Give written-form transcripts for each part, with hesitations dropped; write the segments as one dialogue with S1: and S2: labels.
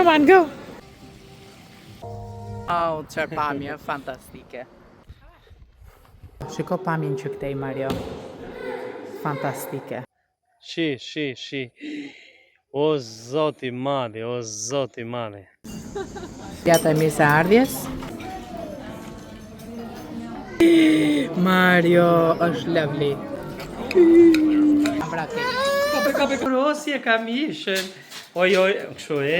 S1: Come on, go! Oh, çfarë pamje fantastike. Shiko pamjen që këtej, Mario. Fantastike.
S2: Shi. O zoti madhi, o zoti madhi.
S1: Jata e mirë se ardhjes. Mario është lovely.
S2: Kape, si e kam ishën. Oj, kështu e.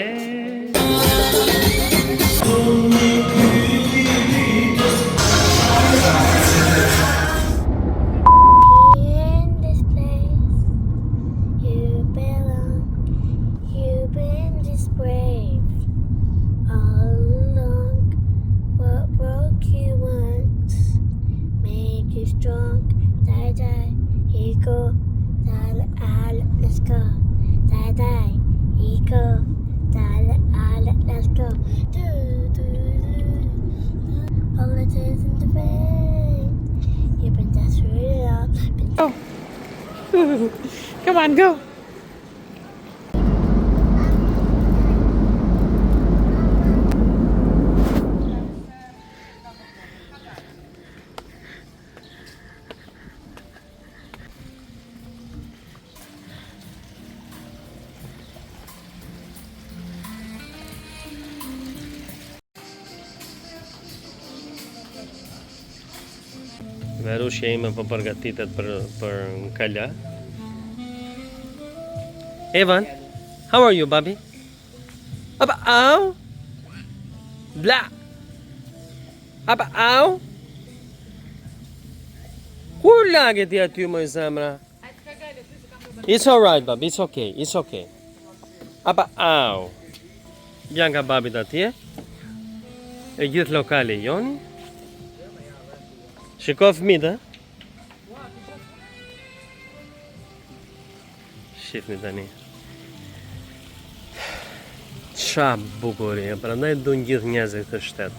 S1: Come on, go!
S2: Verushja ime po përgatitet për kala. Evan, how are you, Bobby? Apa, au? Bla! Apa, au? Ku lagë ti aty, moj zemra? It's alright, Bobby, it's okay. Apa, au? Bjanka Babit atje. E gjithë lokali joni. Shiko fëmijët, shifni tani. Qa bukurie, prandaj duan gjithë njerëzit këtë shtet.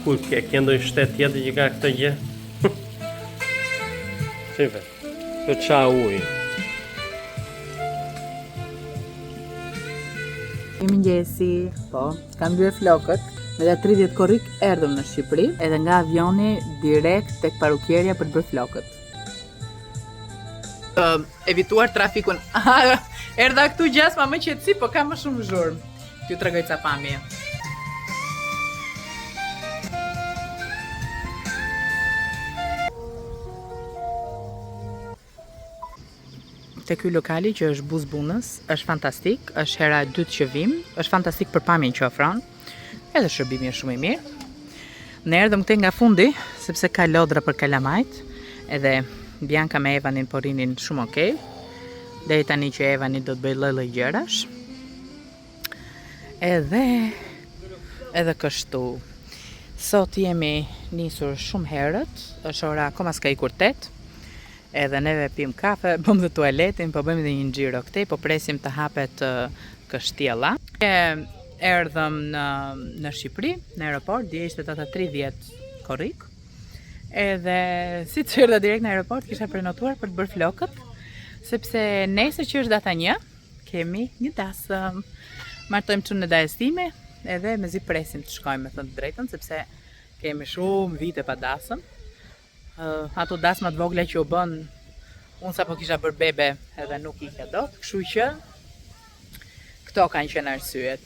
S2: Kur ke ndonjë shtet tjetër që ka këtë gjë? Shife, kjo qa ujë.
S1: Mëngjesi, po, kam bërë flokët. Me dhe 30 korrik erdhëm në Shqipëri, edhe nga avioni direkt tek parukjerja për të bërë flokët. Evituar trafikun. Erdha këtu gjasma më qetësi, po ka më shumë zhurmë. T'ju tregoj ca pamje. Te ky lokali që është Buzbunës, është fantastik, është hera e dytë që vim, është fantastik për pamjen që ofron. Edhe shërbimi është shumë i mirë. Ne erdhëm këtej nga fundi, sepse ka lodra për kalamajt, edhe Bianca me Evanin po rinin shumë okej. Deri tani që Evani do të bëj lloj gjërash. Edhe kështu. Sot jemi nisur shumë herët, është ora akoma s'ka ikur 8. Edhe neve pim kafe, bëm dhe tualetin, po bëjmë dhe një xhiro këtej, po presim të hapet kështjella. Erdhëm në Shqipëri, në aeroport, dje ishte data 30 korrik. Edhe si të erdha direkt në aeroport, kisha prenotuar për të bërë flokët, sepse nesër që është data 1, kemi një dasëm. Martojmë çun në dajes time, edhe mezi presim të shkojmë, me thënë të drejtën, sepse kemi shumë vite pa dasëm. Ato dasmat vogla që u bën, unë sapo kisha bërë bebe edhe nuk ikja dot, kështu që këto kanë qenë arsyet.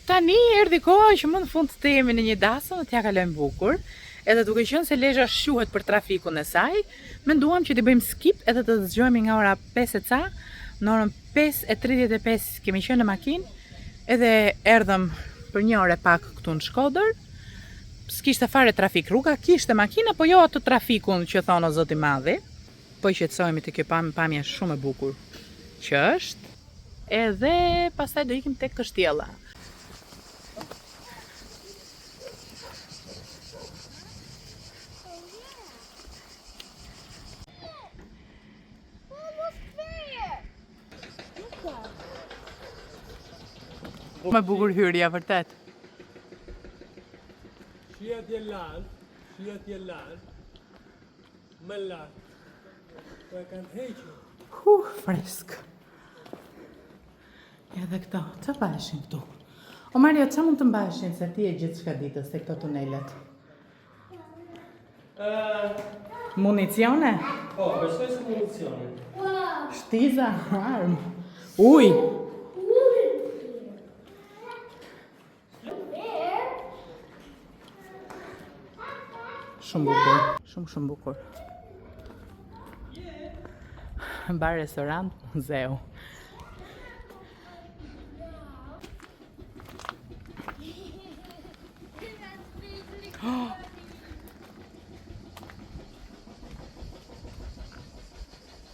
S1: Tani erdhi koha që më në fund të jemi në një dasëm dhe t'ja kalojmë bukur. Edhe duke qenë se Lezhë shuhet për trafikun e saj, menduam që t'i bëjmë skip edhe të dëgjojmë nga ora 5 e ca, në orën 5:35 kemi qenë në makinë, edhe erdhëm për një orë pak këtu në Shkodër. S'kishte fare trafik rruga, kishte makina, po jo atë trafikun që thonë o zoti madhi. Po i qetësohemi të kjo pamje shumë e bukur që është. Edhe pastaj do ikim tek kështjella. Më bukur hyrja vërtet.
S2: Shia t'je lartë, më lartë, po e kanë hequr.
S1: Fresk. Edhe këto, që bëshin këtu? O Mario, që mund të mbashin se ti e gjithë shka ditës të këto tunelet? Municione?
S2: Po, besoj se municione.
S1: Shtiza, armë. Uj! Shumë bukur, shumë bukur. Bar, restorant, muzeu.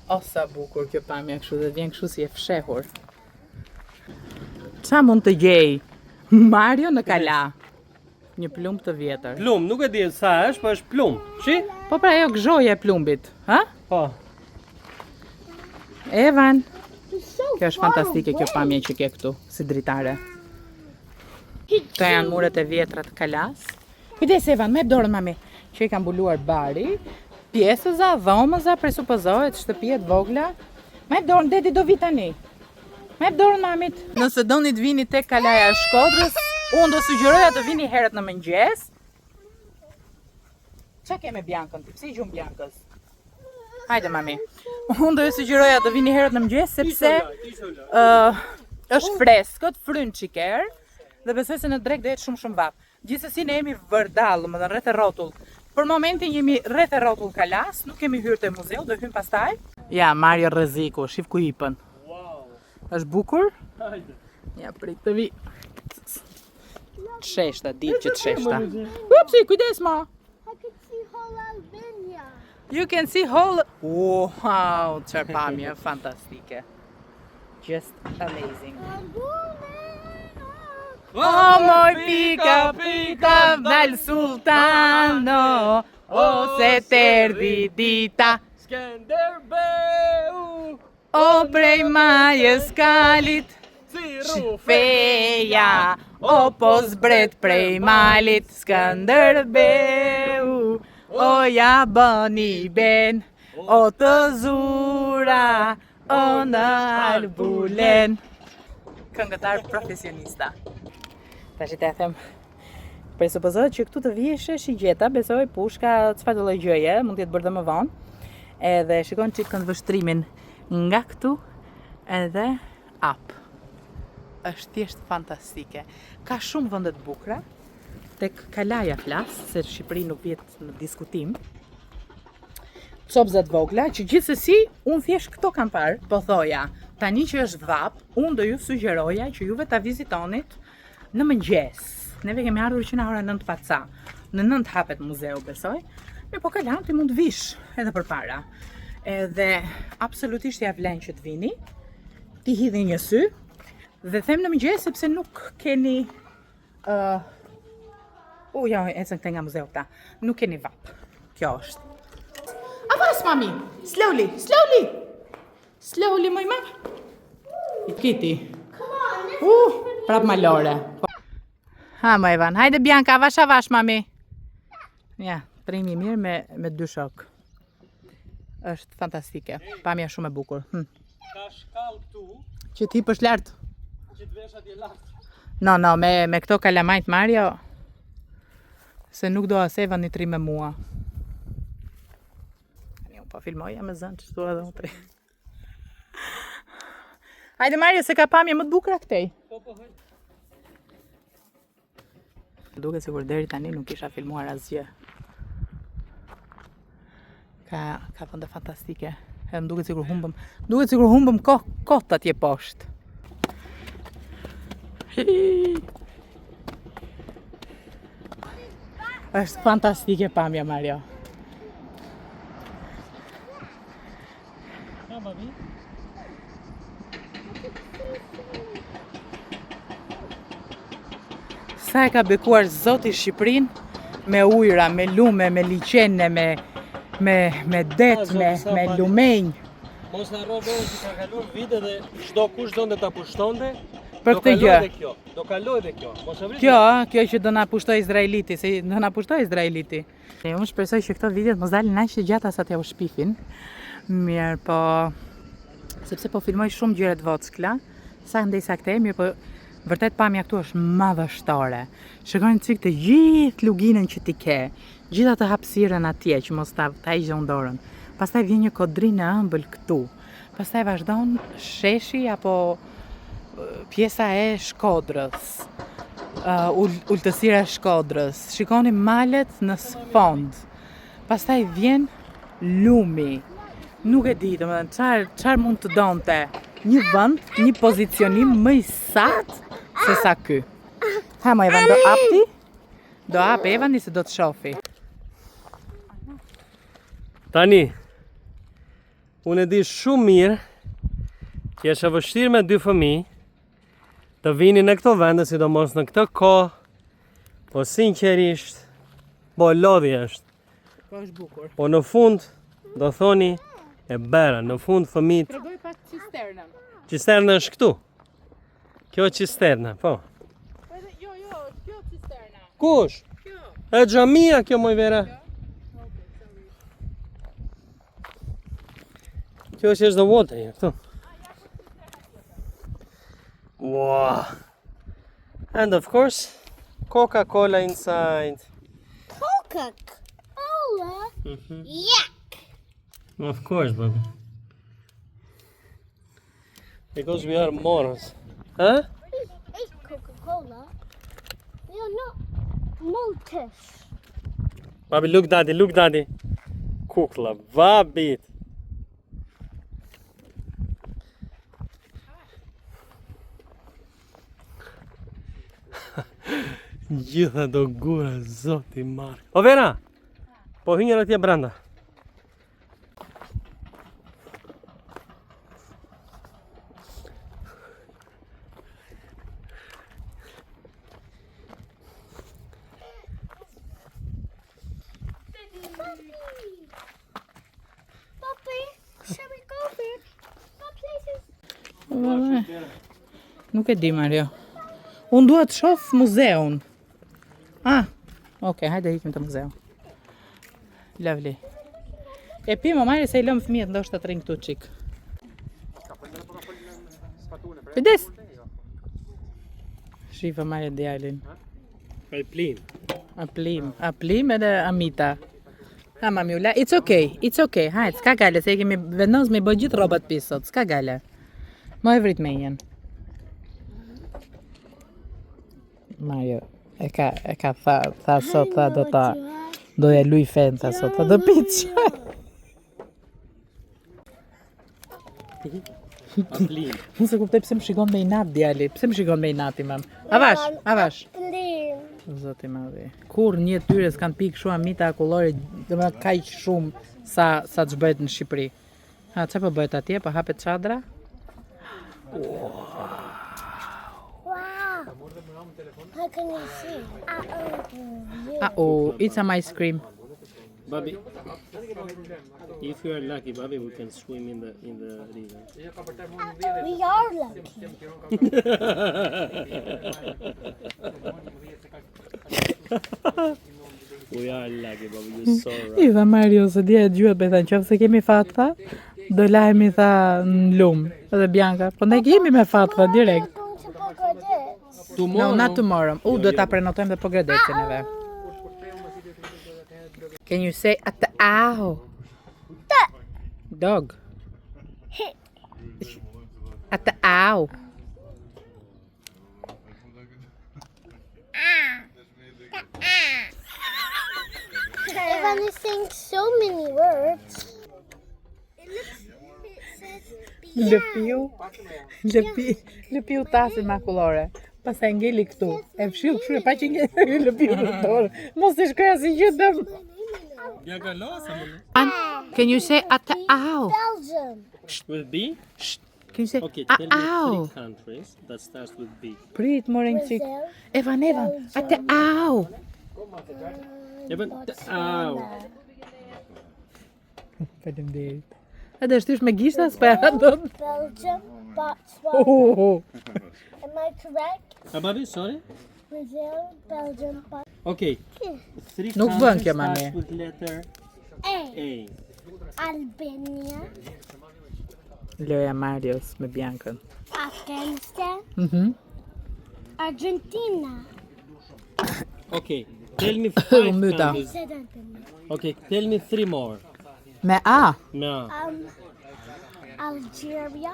S1: O, sa bukur kjo pamja kështu dhe vjen kështu si e fshehur. Qa mund të gjej Mario në kala? Një plumb të vjetër.
S2: Plumb, nuk e di sa është, po është plumb. Shi?
S1: Po pra ajo gëzhoja e plumbit, ha?
S2: Po.
S1: Evan. Kjo është fantastike kjo pamje që ke këtu, si dritare. Këto janë muret e vjetra të kalas. Kujdes Evan, me dorën mami, që i kam mbuluar bari, pjesëza, dhomëza, presupozohet, shtëpijet vogla. Me dorën, dedi do vi tani. Me dorën mamit. Nëse doni të vini tek kalaja e Shkodrës, unë do sugjeroja të vini herët në mëngjes. Qa ke me Bjankën ti? Pse i gjumë Bjankës? Hajde mami. Unë do ju sugjeroja të vini herët në mëngjes sepse është freskët, frynë qiker dhe besoj se në drek do jetë shumë vap. Gjithsesi ne jemi vërdallë, më dhe rreth e rrotull. Për momentin jemi rreth e rrotull kalas, nuk kemi hyrë te muzeu, do hym pastaj. Ja, Mario Rreziku, shif ku hipën.
S2: Wow.
S1: Është bukur?
S2: Hajde.
S1: Ja, prit të vi. Qeshta, ditë që të sheshta. Upsi, kujdes ma!
S3: I can see whole Albania.
S1: You can see whole... Wow, qërë pamje, fantastike. Just amazing. Oh, moj pika, pika, dal sultano, ose terdi dita,
S2: Skanderbeu,
S1: o prej majës kalit,
S2: si
S1: feja, o po zbret prej malit, Skënderbeu, o ja bëni ben, o të zura, o në albulen. Këngëtar profesionista. Tash të them, presupozohet që këtu të vjeshe shigjeta, besoj pushka çfarë do lloj gjëje, mund të jetë bërë dhe më vonë. Edhe shikon çik këndvështrimin nga këtu edhe up. Është thjesht fantastike. Ka shumë vende të bukura. Tek kalaja flas, se Shqipëri nuk vjet në diskutim. Copza të vogla, që gjithsesi unë thjesht këto kam parë, po thoja, tani që është dhap, unë do ju sugjeroja që juve ta vizitonit në mëngjes. Neve kemi ardhur që në ora 9 paca. Në 9 hapet muzeu, besoj. Po kalan ti mund vish edhe përpara. Edhe absolutisht ja vlen që të vini. Ti hidhi një sy. Dhe them në mëngjes sepse nuk keni ja, ecën këte nga muzeu këta. Nuk keni vap. Kjo është. Avas, mami! Slowly, slowly! Slowly, moj ma. I t'kiti. Prap malore. Ha, më Evan. Hajde, Bianca, avash, mami. Ja, trimi mirë me dy shok. Është fantastike. Pamja shumë e bukur.
S2: Ka shkallë këtu,
S1: Që ti pësh lartë.
S2: që të vesh atje lartë.
S1: No, me këto kalamajt Mario, se nuk do as Evan një tri me mua. Unë po filmoja me zënë që shtu edhe unë tri. Hajde Mario, se ka pamje më të bukura këtej.
S2: Po, hajde.
S1: Duke sikur deri tani nuk isha filmuar asgjë. Ka vende fantastike. Edhe më duket sikur humbëm kohë atje poshtë. Është fantastike pamja, Mario.
S2: Ja, mami.
S1: Sa e ka bekuar Zoti Shqipërinë me ujëra, me lume, me liqene, me det, me lumenj.
S2: Mos harro vërë që ka kaluar vite dhe çdo kush donte ta pushtonte.
S1: Për këtë gjë.
S2: Do kaloj dhe kjo. Mos e vrit.
S1: Kjo që do na pushtoj Izraeliti, se do na pushtoj Izraeliti. Unë shpresoj që këto videot mos dalin aq të gjata sa t'ja u shpifin. Mirë, po sepse po filmoj shumë gjëra të vockla, sa ndej saktemi, po vërtet pamja këtu është madhështore. Shikojnë cik të gjithë luginën që ti ke, gjitha të hapësirën atje që mos ta hiqë dorën. Pastaj vjen një kodrinë e ëmbël këtu. Pastaj vazhdon sheshi apo pjesa e Shkodrës. Ultësira e Shkodrës. Shikoni malet në sfond. Pastaj vjen lumi. Nuk e di, domethënë çfarë mund të donte. Një vend, një pozicionim më i saktë se sa ky. Ha më Evan, do hapti? Do hap Evani se do të shofi.
S2: Tani, unë e di shumë mirë që është e vështirë me 2 fëmijë të vini në këto vende, sidomos në këtë kohë, po sinqerisht, po lodhi është.
S1: Po është bukur.
S2: Po në fund, do thoni, e bera, në fund fëmijët.
S1: Tregoj pak cisternën.
S2: Cisterna është këtu. Kjo është cisterna, po.
S1: Jo, kjo cisterna.
S2: Kush?
S1: Kjo.
S2: E xhamia kjo moj vera. Kjo është the water, këtu. Wow. And of course, Coca-Cola inside.
S3: Coca-Cola? Yuck!
S2: Of course, baby. Because we are morons. Huh?
S3: It's Coca-Cola. You're not Maltese.
S2: Baby, look daddy. Kukla, vabit. Gjitha do gura, zoti marë. O Vera, po hinjën atje brenda.
S3: Papi, shall we go there? What places?
S1: Nuk e di, Mario. Unë dua të shoh muzeun. Okej, hajde ikim të muzeu. Lovely. E pi më Mario se i lëm fëmijët ndoshta të rrin këtu çik. Kujdes. Shifa Mario djalin.
S2: Alplin.
S1: Aplim edhe Amita. Mami ula, it's okay. Hajt, s'ka gale, se kemi vendos me bë gjithë rrobat pisot, s'ka gale. Më e vrit me jen. Mario, e ka tha sot, tha do ja luj fen, tha sot, tha do piç.
S2: Alplin.
S1: Unë se kuptoj pse më shikon me inat djali, pse më shikon me inati mam. Avash.
S3: Clean.
S1: Zoti madhi. Kur një tyre s'kan pikë shumë Amita akullore, domethënë kaq shumë sa ç'bëhet në Shqipëri. Çfarë po bëhet atje? Po hapet çadra?
S3: Wow. How can you see?
S1: It's some ice cream.
S2: Baby, if you are lucky, Baby, we can swim in the river.
S3: We are lucky.
S2: We are lucky, Baby, you're so right.
S1: I tha Mario se dia e gjuhet me tha nëse kemi fat tha, do lahemi tha në lum. Edhe Bianca, po ne kemi me fat tha direkt.
S3: We're going to Bangladesh.
S1: No, not tomorrow. Do ta prenotojmë dhe Pogradecin neve. Can you say at the ow? Dog. At the ow.
S3: Evan is saying so many words. It
S1: Lëpiu tasin makullore. Pastaj ngeli këtu. E fshiu kështu e pa që ngeli lëpiu në dorë. Mos e shkoj asnjë gjë dëm. Can you say at the ow?
S3: Belgium.
S2: With B?
S1: Can you say
S2: Okay, tell me
S1: ow?
S2: 3 countries that starts with B.
S1: Prit morën çik.
S3: Brazil.
S1: Evan, at the ow.
S2: Even ow.
S1: Faleminderit. A do shtysh me gishta s'pa do.
S3: Belgium. Botswana.
S1: Oh.
S3: Am I correct?
S2: Baby, sorry?
S3: Brazil, Belgium, Botswana.
S2: Okay. 3
S1: Nuk bën
S2: countries
S1: kjo, mami.
S2: starts with letter
S3: A.
S2: A.
S3: Albania.
S1: Loja Marios me Biancën.
S3: Afghanistan. Argentina.
S2: Okay, tell me 5
S1: Myta.
S2: countries.
S3: Said Argentina.
S2: Okay, tell me 3 more.
S1: Me A.
S2: No.
S3: Algeria.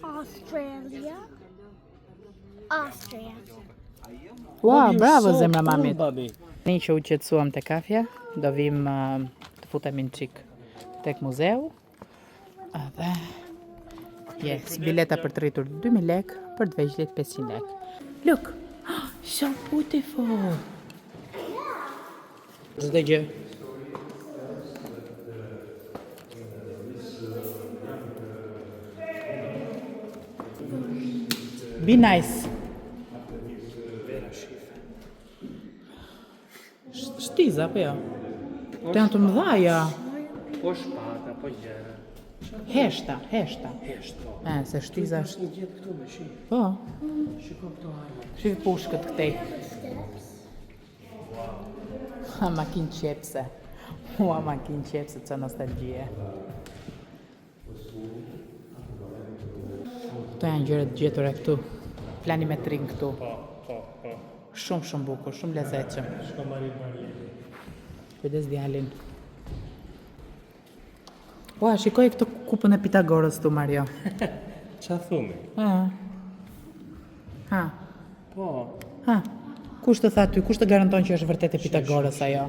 S3: Australia. Austria.
S1: Ua, bravo
S2: So
S1: zemra
S2: cool,
S1: mamit.
S2: Babi.
S1: Ne që u qetësuam te kafja, do vim të futemi në qik tek muzeu. Edhe yes, bileta për të rritur 2000 lek, për të veçlit 500 lek. Look, so beautiful. Çdo gjë. Be nice. Shtiza, apo jo? Të janë të mëdhaja.
S2: Po shpata, po gjëra.
S1: Heshta.
S2: Po.
S1: Se shtiza është.
S2: Një gjithë këtu me shi.
S1: Po,
S2: Shiko këto hajma.
S1: shif pushkët këtej. Ha, makin qepse. Ua, makin qepse, që nostalgjie. Këto janë gjërat gjetura këtu. Planimetrin këtu.
S2: Po.
S1: Shumë bukur, shumë lezetshëm.
S2: Shko marri bari.
S1: Kujdes djalin. Ua, shikoj këtë kupën e Pitagorës tu, Mario.
S2: Qa thume?
S1: Ha.
S2: Po.
S1: Ha. Kush të tha ty, kush të garanton që është vërtet e Pitagorës ajo?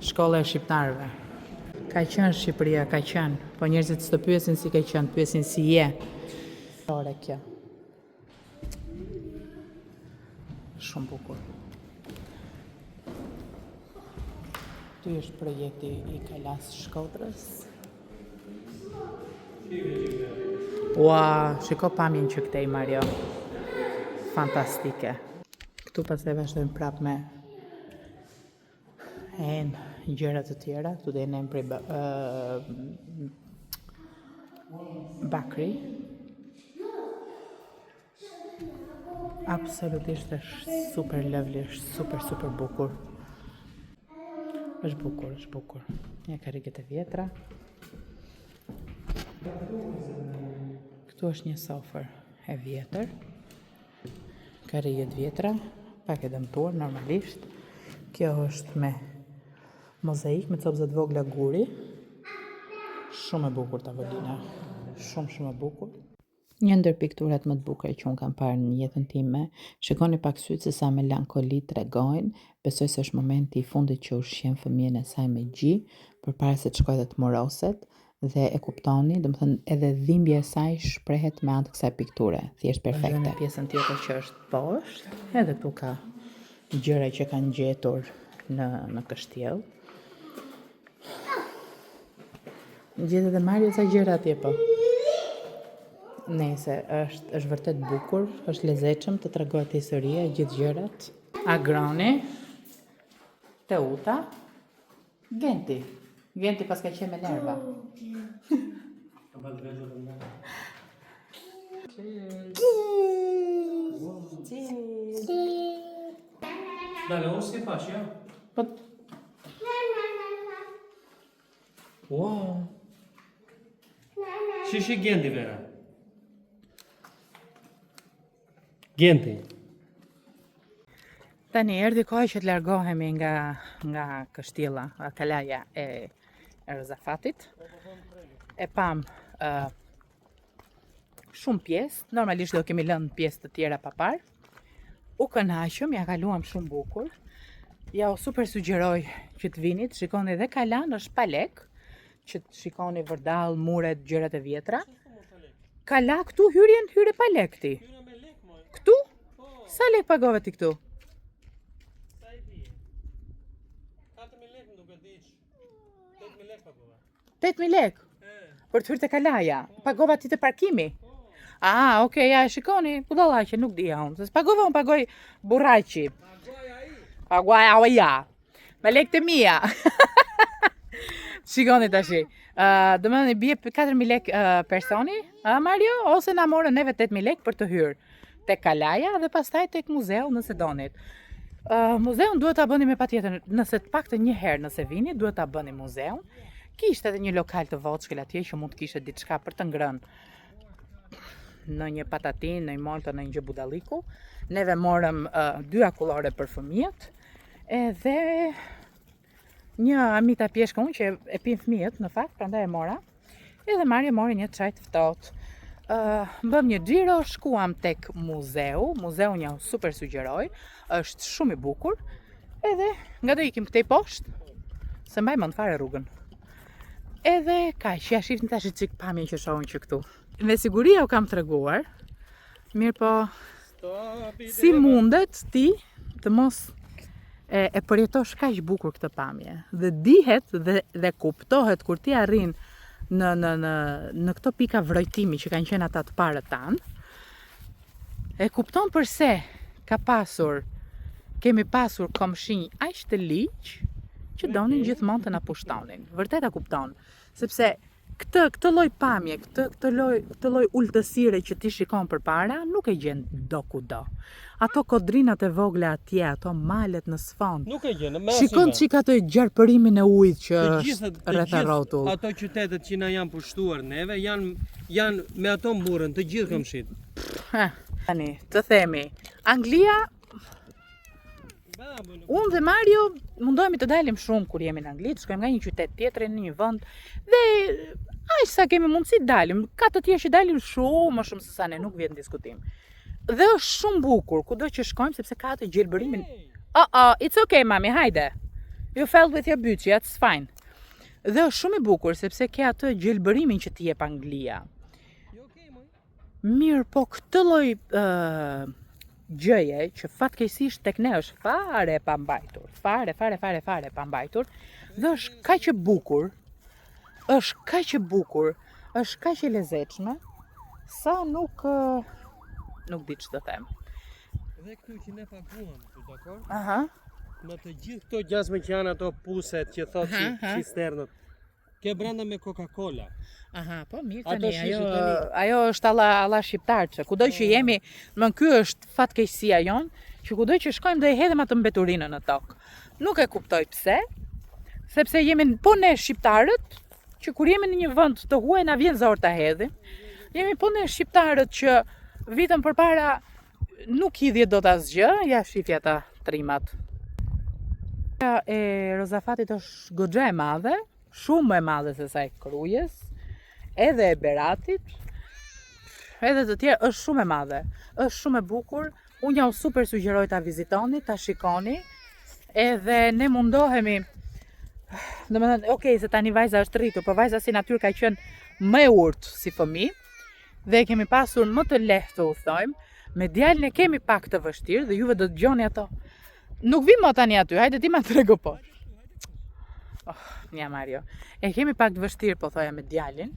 S1: Shkolla e shqiptarëve. Ka qenë Shqipëria, ka qenë. Po njerëzit s'të pyesin si ka qenë, pyesin si je. Ore kjo. Shumë bukur. Ky është projekti i Kalas Shkodrës. Ua, shiko pamjen që këtej, Mario. Fantastike. Këtu pas e vazhdojmë prap me gjërat të tjera. Këtu dhe nem prej Bakri. Absolutisht është super lovely, është super bukur. Është bukur. Një karriget e vjetra. Këtu është një sofer e vjetër. Karriget vjetra, pak e dëmtuar normalisht. Kjo është me mozaik, me copëzat vogla guri. Shumë e bukur tavolina. Shumë e bukur. Një ndër pikturat më të bukura që unë kam parë në jetën time, shikoni pak sytë se sa melankoli tregojnë, besoj se është momenti i fundit që ushqen fëmijën e saj me gji, përpara se të shkojë dhe të moroset, dhe e kuptoni, domethënë edhe dhimbja e saj shprehet me anë të kësaj pikture, thjesht perfekte. Në pjesën tjetër që është poshtë, edhe këtu ka gjëra që kanë gjetur në kështjell. Gjetë edhe Mario sa gjëra atje po. Nëse është vërtet bukur, është lezetshëm të tregohet historia e gjithë gjërat. Agroni, Teuta, Genti. Genti pas ka qenë me nerva.
S2: Dale, unë si fash, ja?
S1: Po,
S2: Wow. Shishi Genti vera. Genti.
S1: tani erdhi koha që të largohemi nga kështjella, kalaja e Rozafatit. E pam shumë pjesë, normalisht do kemi lënë pjesë të tjera pa parë. U kënaqëm, ja kaluam shumë bukur. Ja u super sugjeroj që të vini, të shikoni dhe kalan është pa lek, që të shikoni vërdall, muret, gjërat e vjetra. Kala këtu hyre pa lek ti. Këtu? Sa lek pagove ti këtu? 8.000 lek? Për të hyrë të kalaja? Pagova ti të parkimi? Okej, ja, shikoni, budallaqe, nuk dija unë. Se pagova unë pagoj burraqi. Paguaja oja. Me lek të mia. Shikoni tashi. Do më në bje 4.000 lek personi, Mario, ose na morën neve 8.000 lek për të hyrë te kalaja dhe pastaj tek muzeu nëse donit. Muzeun duhet ta bëni me patjetër, nëse të paktën një herë nëse vini, duhet ta bëni muzeun. Kishte edhe një lokal të voçkël atje që mund të kishte diçka për të ngrënë në një patatin, në një molto, në një gjë budalliku. Neve morëm 2 akullore për fëmijët, edhe një amita pjeshka unë që e pin fëmijët në fakt, prandaj e mora. Edhe Mario mori një çaj të ftohtë. Bëm një xhiro, shkuam tek muzeu. Muzeu një super sugjeroj, është shumë i bukur. Edhe nga do ikim këtej poshtë, se mbaj mend fare rrugën. Edhe kaq, ja shifni tash çik pamjen që shohun që këtu. Me siguri u kam treguar, mirë po si mundet ti të mos e përjetosh kaq bukur këtë pamje. Dhe dihet dhe kuptohet kur ti arrin në këto pika vrojtimi që kanë qenë ata të parët tanë, e kupton përse kemi pasur komshinj aq të liq që donin gjithmonë të na pushtonin. Vërtet a kupton, sepse këtë lloj pamje, këtë lloj ultësire që ti shikon përpara, nuk e gjen do kudo. Ato kodrinat e vogla atje, ato malet në sfond.
S2: Nuk e gjen, më
S1: Shikon çik atë gjarpërimin e ujit që është rreth rrotull.
S2: Ato qytetet që na janë pushtuar neve janë me ato mburën të gjithë komshit.
S1: Tani, të themi, Anglia, unë dhe Mario mundohemi të dalim shumë kur jemi në Angli, të shkojmë nga një qytet tjetër në një vend dhe aq sa kemi mundësi të dalim. Ka të tjerë që dalim shumë më shumë se sa ne, nuk vjen diskutim. Dhe është shumë bukur kudo që shkojmë sepse ka atë gjelbërimin. It's okay, mami, hajde. You fell with your booty, it's fine. Dhe është shumë i bukur sepse ke atë gjelbërimin që ti jep Anglia. Mirë, po këtë lloj gjëje që fatkeqësisht tek ne është fare e pambajtur, fare e pambajtur, dhe është kaq e bukur, është kaq e lezetshme, sa nuk di ç'të them.
S2: Dhe këtu që ne paguam këtu, dakor?
S1: Aha.
S2: Në të gjithë këto gjasme që janë ato puset që thotë cisternët, ke brenda me Coca-Cola.
S1: Aha, po mirë
S2: Ato
S1: tani,
S2: shishit
S1: ajo është alla shqiptar, që kudo që jemi, ky është fatkeqësia jon, që kudo që shkojmë do i hedhim atë mbeturinën në tokë. Nuk e kuptoj pse, sepse jemi po ne shqiptarët, që kur jemi në një vend të huaj na vjen zor ta hedhim. Jemi po ne shqiptarët që vitën përpara nuk hidhje dot asgjë, ja shifja ata trimat. E Rozafatit është goxha e madhe, shumë e madhe se sa e Krujës, edhe e Beratit, edhe të tjerë, është shumë e madhe, është shumë e bukur. Unë jau super sugjeroj ta vizitoni, ta shikoni, edhe ne mundohemi, domethënë, okay, se tani vajza është rritur, por vajza si natyrë ka qenë më e urtë si fëmijë, dhe kemi pasur më të lehtë të udhtojmë. Me djalin e kemi pak të vështirë dhe juve do të dëgjoni ato. Nuk vi më tani aty, hajde ti ma trego po. Nja Mario, e kemi pak të vështirë po thoja me djalin,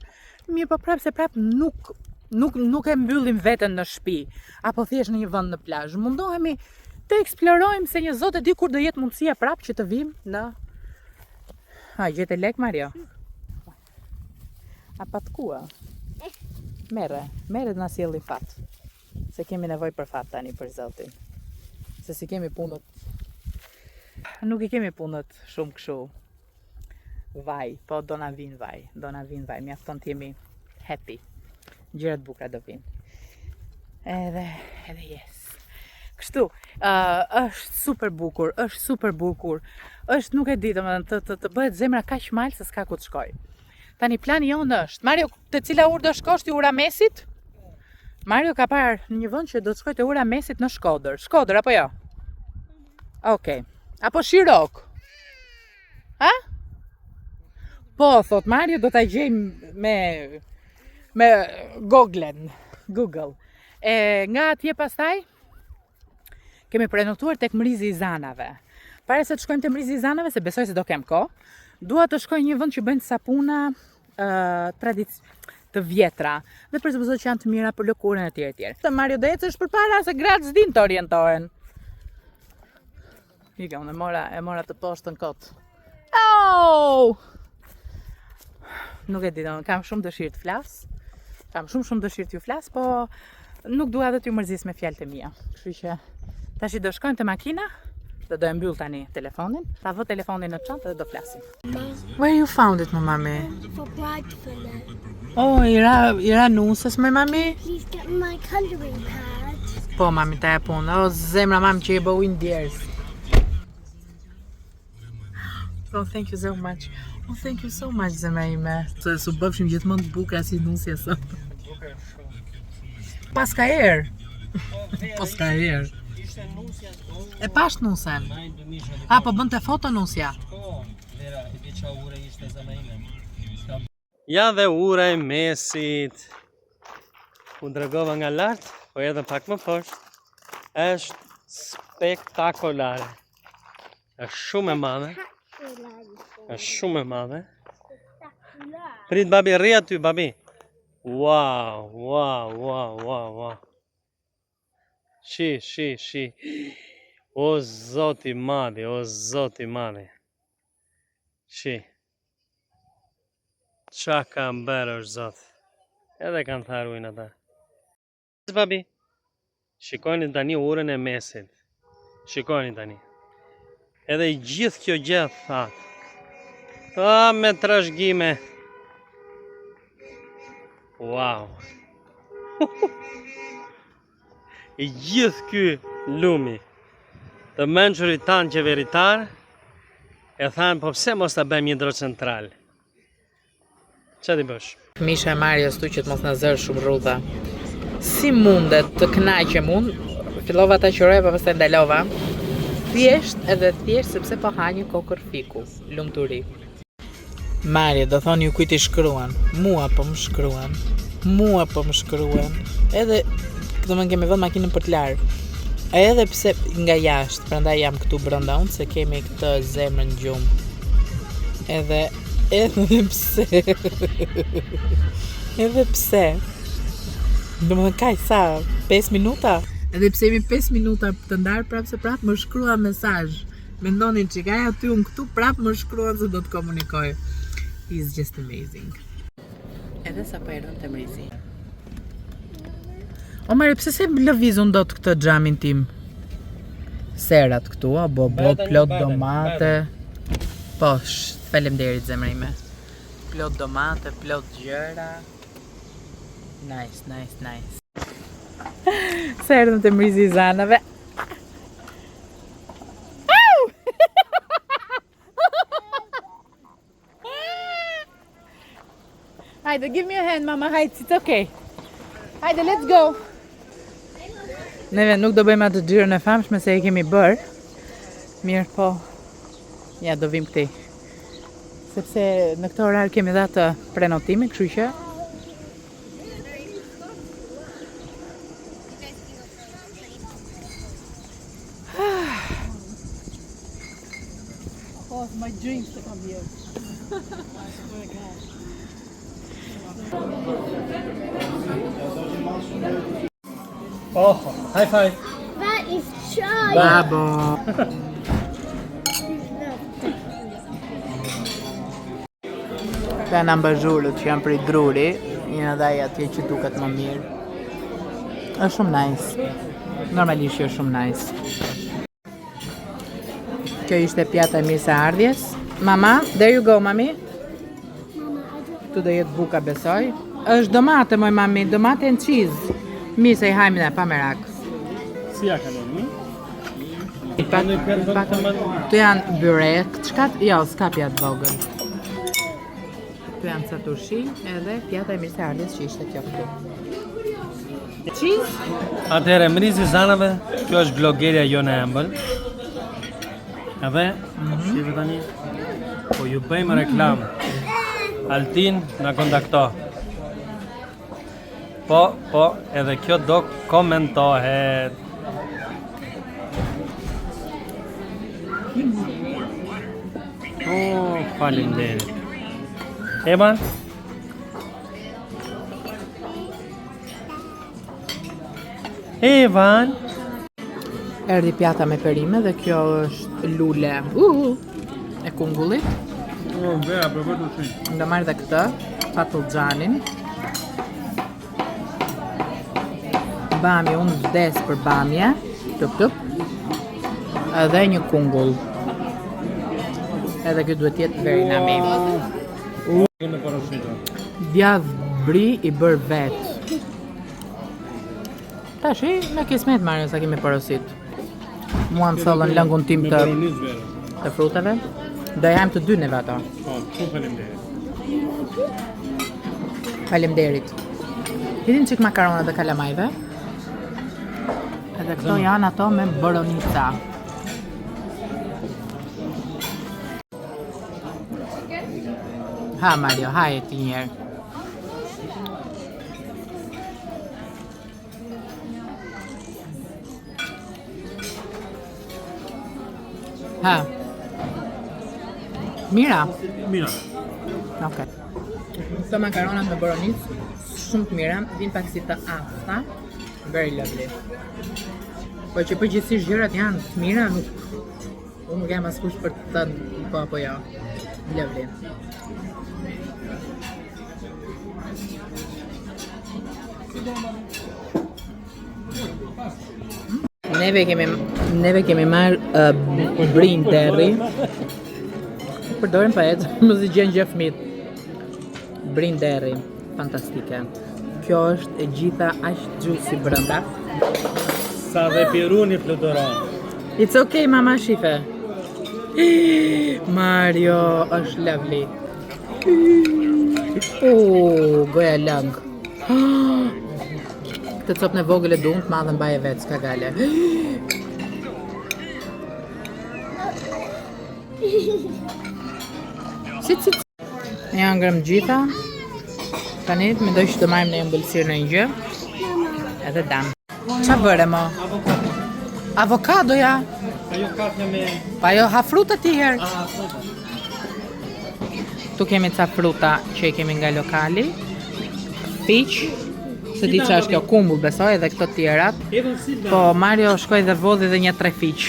S1: mirë po prapë se prapë nuk e mbyllim veten në shtëpi, apo thjesht në një vend në plazh. Mundohemi të eksplorojmë se një zot e di kur do jetë mundësia prapë që të vim në... gjete lek Mario? A patkua? Merre të na sjelli fat. Se kemi nevojë për fat tani për zotin. Se si kemi punët. Nuk i kemi punët shumë kështu. Vaj, po do na vin vaj, mjafton të jemi happy. Gjërat bukura do vinë. Edhe yes. Kështu, është super bukur, është nuk e di, domethënë të bëhet zemra kaq mal se s'ka ku të shkoj. Tani plani jonë është, Mario, te cila urë do shkosh ti, ura mesit? Mario ka parë në një vend që do të shkoj te ura mesit në Shkodër. Shkodër apo jo? Okej. Apo Shirok? Ha? Po, thot Mario, do ta gjej me Google. Nga atje pastaj kemi prenotuar tek Mrizi i Zanave. Para se të shkojmë te Mrizi i Zanave, se besoj se do kem kohë, dua të shkoj një vend që bëjnë sapuna të vjetra dhe për supozoj që janë të mira për lëkurën e tjerë. Të Mario do ecësh përpara se gratë s'din të orientohen. Ika, unë e mora të poshtën kot. Nuk e di, kam shumë dëshirë të flas. Kam shumë dëshirë t'ju flas, po nuk dua dhe t'ju mërzis me fjalët e mia. Kështu që tash do shkojmë te makina, Dhe do e mbyll tani telefonin. Ta vë telefonin në çantë dhe do flasim. Where you found it, mami?
S3: For Bradford.
S1: Oh, ira nusës me mami?
S3: Please get my colouring pad.
S1: Po, mami, ta e punë. O, zemra mami që i bëu ndjerës. Oh, thank you so much. Oh, thank you so much, zemra ime. Se su bëfshim gjithmonë të bukura si nusja sot. Pas ka erë. Pas ka erë. E pash nusën. A, po bënte foto nusja.
S2: Ja dhe ura e mesit. U dregova nga lart, po edhe pak më poshtë. Është spektakolare. Është shumë e madhe. Është shumë e madhe. Prit babi, rri aty babi. Wow, wow, wow, wow, wow. Shi. O zoti madhi, o zoti madhi. Shi. Qa kam bërë është zot. Edhe kanë tharuin ata. Babi, shikoni tani urën e mesit. Shikoni tani. Edhe i gjithë kjo gjë thatë. A, me trashëgime. Wow. I gjithë ky lumi të mençurit tanë qeveritar e thanë po pse mos ta bëjmë hidrocentral. Ç'a ti bësh?
S1: Misha e Marios tu që të mos na zërë shumë rrudha. Si mundet të kënaqem unë? Fillova ta qëroj, pa pastaj ndalova. Thjesht sepse po ha një kokër fiku, lumturi. Marje, do thoni ju kujt i shkruan. Mua po më shkruan. Edhe do më kemi vënë makinën për të larë. Edhe pse nga jashtë, prandaj jam këtu brenda unë se kemi këtë zemrën gjumë. Edhe pse. Domethënë kaj sa 5 minuta? Edhe pse jemi 5 minuta të ndarë prapë se prapë më shkrua mesazh. Mendonin që kaj aty unë këtu prapë më shkruan se do të komunikoj. He's just amazing. Edhe sa po erdhën te mrizi. O Mari, pse se lëvizun dot këtë xhamin tim? Serat këtu, plot domate. Po, faleminderit zemra ime. Plot domate, plot gjëra. Nice. Se erdhëm te mrizi i zanave. Hajde, give me a hand, mama. Hajde, it's okay. Hajde, let's go. Neve nuk do bëjmë atë xhirën e famshme se e kemi bërë. Mirë po. Ja, do vim këtej. Sepse në këtë orar kemi dha të prenotimi, kështu që oh, my dreams to come here.
S2: Oh, high five.
S3: That is chai.
S1: Babo. Këta janë ambazhurët që janë prej Druri, një ndaj atje që duket më mirë. Është shumë nice. Normalisht është shumë nice. Kjo ishte pjata e mirë së ardhjes. Mama, there you go, mami. Tu do jetë buka, besoj. Është domate, moj mami, domate and cheese. Mi se i hajmë në pa merak.
S2: Si ja ka doni?
S1: Tu janë byrek, çka? Jo, s'ka pjatë vogël. Tu janë ca turshi edhe pjata e mirë së ardhjes që ishte kjo këtu. Cheese?
S2: Atëherë mrizi zanave, kjo është blogerja Jone Embël. Edhe, shive tani, po ju bëjmë reklam. Altin na kontakto. Po, edhe kjo do komentohet. Faleminderit. Eban? Evan?
S1: Erdi pjata me perime dhe kjo është lule e kungullit. Nga marrë dhe këtë, patlıcanin. Bamje, unë vdes për bamje. Tup. Edhe një kungull. Edhe kjo duhet jetë very nami.
S2: Me parashita.
S1: Djath bri i bër vet. Tashi, me kismet Mario sa kemi porosit. Mua më sollën lëngun tim
S2: Me
S1: të
S2: baronis vere.
S1: frutave. Do jam të dy neve ato.
S2: Po, shumë faleminderit.
S1: Faleminderit. Hidhin çik makarona dhe kalamajve. Edhe këto janë ato me boronica. Ha Mario, ha e ti njerë. Ha. Mira.
S2: Mira.
S1: Ok. Këto makaronat me boronicë shumë të mira, vin pak si të afta, very lovely. Po që përgjithsisht gjërat janë të mira, unë nuk jam askush për të thënë po apo jo. Lovely. Neve kemi marrë brin derri. Përdorim pa etë, mos i gjen gjë fëmit. Brin derri, fantastike. Kjo është e gjitha aq juicy brenda.
S2: Sa dhe piruni fluturon.
S1: It's okay, mama shife. Mario është lovely. Goja lang. Të copën e vogël e dumt, madhe mbaje vetë, s'ka gale. Sit. Ja ngrëm gjitha. Tani mendoj që të marrim në ëmbëlsirë në një gjë. Edhe dam. Qa bëre mo? Avokadoja?
S2: Ajo kafe me...
S1: Pa jo ha fruta ti herë.
S2: fruta.
S1: Tu kemi ca fruta që i kemi nga lokali. Fiq. Se di që është kjo kumbull besoj edhe këto tjerat. Po Mario shkoj dhe vodhi dhe një 3 fiq.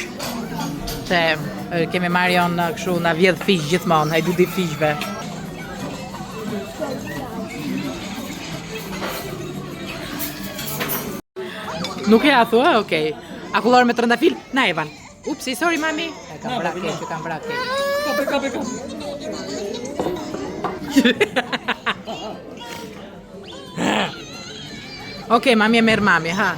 S1: Se kemi Marion kështu na vjedh fiq gjithmonë, hajdu di fiqve. Nuk e a thua? Okej. Akullor me trëndafil? Na Evan. Upsi, sorry mami. E kam vrake, që kam vrake.
S2: Kape.
S1: Okej, mami e merr mami, ha.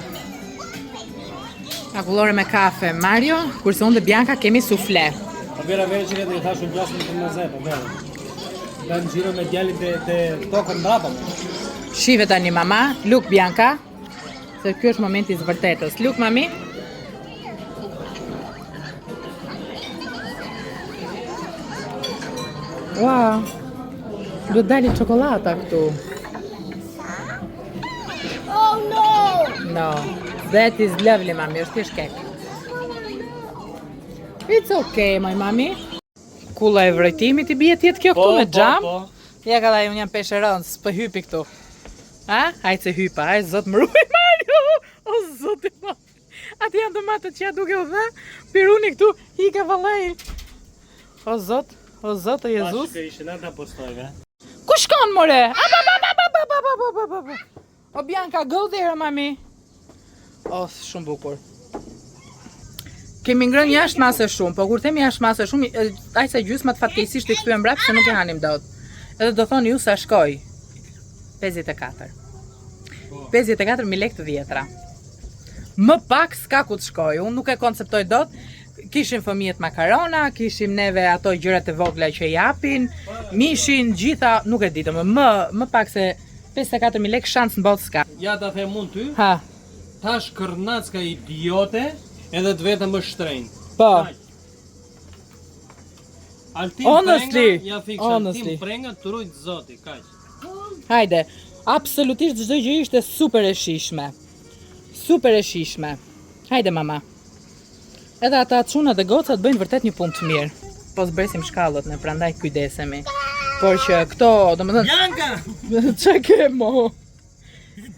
S1: Akullore me kafe Mario, kurse unë dhe Bianca kemi sufle.
S2: Po vera që këtë i thashun glasën të mëze, po vera. Kanë gjiro me djalit të tokën mbrapa.
S1: Shive tani mama, look Bianca. Se kjo është momenti i vërtetës. Look mami. Wow. Do dalin çokolata këtu.
S3: Oh no!
S1: No. That is lovely mami, është thjesht kek. It's okay, my mami. Kulla e vrejtimit i bie tjetë kjo këtu me xham. Ja ka dhaj, unë jam pesheron, s'pë hypi këtu. Ha? Hajtë se hypa, hajtë zot më ruaj Mario! O zot i ma! Ati janë domatët që ja duke u dhe, piruni këtu, i ka vallaj. O zot o Jezus.
S2: Pashë ishin ata postojve.
S1: Ku shkon more? O Bianca, go there mami. O, shumë bukur. Kemi ngrënë jashtë mase shumë, po kur themi jashtë mase shumë, aq sa gjysmat fatkeqësisht i kthyem mbrapa se nuk e hanim dot. Edhe do thoni ju sa shkoj. 54. 54.000 lekë të vjetra. Më pak s'ka ku të shkoj, unë nuk e konceptoj dot. Kishim fëmijët makarona, kishim neve ato gjërat e vogla që japin, mishin, gjitha, nuk e ditëm, më pak se 54.000 lekë shans në botë s'ka.
S2: Ja ta them unë ty,
S1: Ha,
S2: tash kërnacka idiote edhe të vetëm më shtrenjtë.
S1: po.
S2: Altin
S1: Honestly,
S2: prenga, ja fiksa
S1: honestly.
S2: altin prenga, të rujtë zoti, kaq.
S1: Hajde, absolutisht çdo gjë ishte super e shishme. Super e shishme. Hajde mama. Edhe ata çuna dhe gocat bëjnë vërtet një punë të mirë. Po zbresim shkallët ne, prandaj kujdesemi. Por që këto, domethënë,
S2: Janka!
S1: çka ke mo?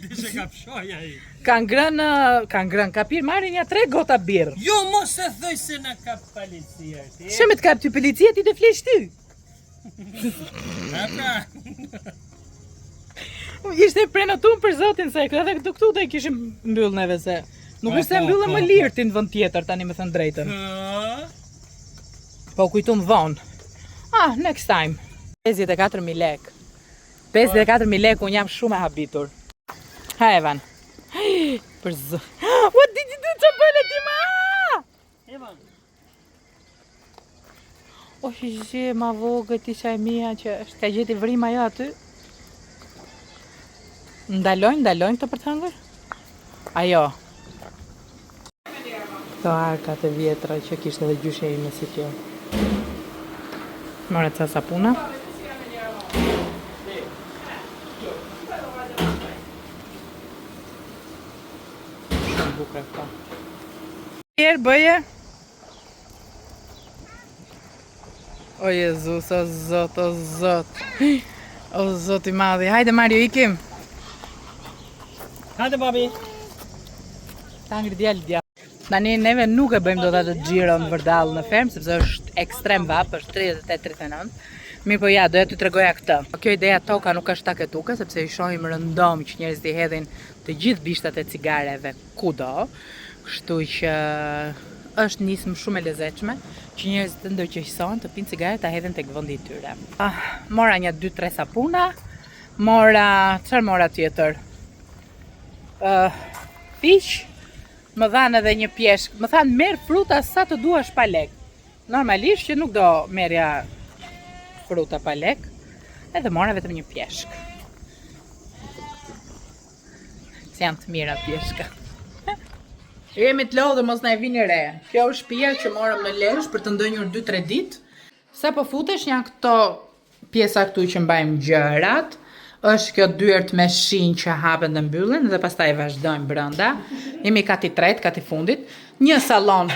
S2: Dishe ka pshoj ai.
S1: Kanë grënë, ka pirë marrin ja 3 gota birë.
S2: Jo mos e thoj se na ka policia.
S1: Çe me të kap ty policia ti të flesh ty?
S2: Ata.
S1: Ishte prenotum për zotin se edhe këtu do i kishim mbyll neve se Nuk është se mbyllë më lirë ti në vend tjetër tani me thënë drejtën. Po kujtum vonë. Next time. 54.000 lek. 54.000 lek, unë jam shumë e habitur. Ha Evan. Për zë. What did you do to bële ti ma?
S2: Evan.
S1: O shë ma vogët isha e mia që është ka gjeti vrima jo aty. Ndalojnë këto për të hëngër? Ajo. Këto arkat e vjetra që kishte edhe gjyshe ime si kjo. More ca sapuna. Shumë bukre këto. Njerë bëje? O Jezus, o Zot, o Zot. O Zot i madhi. Hajde Mario, ikim.
S2: Hajde babi.
S1: Ta ngri djallë. Tani neve nuk e bëjmë do të atë gjiro në vërdalë në fermë, sepse është ekstrem vap, është 38-39. Mirë po ja, doja të tregoja këtë. Kjo ideja toka nuk është taketuke, sepse i shohim rëndom që njerëzit i hedhin të gjithë bishtat e cigareve kudo. Kështu që është nismë shumë e lezetshme që njerëzit të ndërqëjsohen të pinë cigare ta hedhin tek vendi i tyre. Mora një 2-3 sapuna, çfarë mora tjetër? Fiq, më dhanë edhe një pjeshk, më thanë merë fruta sa të duash pa lek. Normalisht që nuk do merja fruta pa lek, edhe mora vetëm një pjeshk. Se janë të mira pjeshka. Jemi të lodhë mos na e vini re. Kjo është shtëpia që morëm në Lezhë për të ndënjur 2-3 ditë. Sa po futesh janë këto pjesa këtu që mbajmë gjërat. Është kjo dyert me shinj që hapen dhe mbyllen dhe pastaj vazhdojmë brenda. Jemi kati tret, kati fundit. Një sallon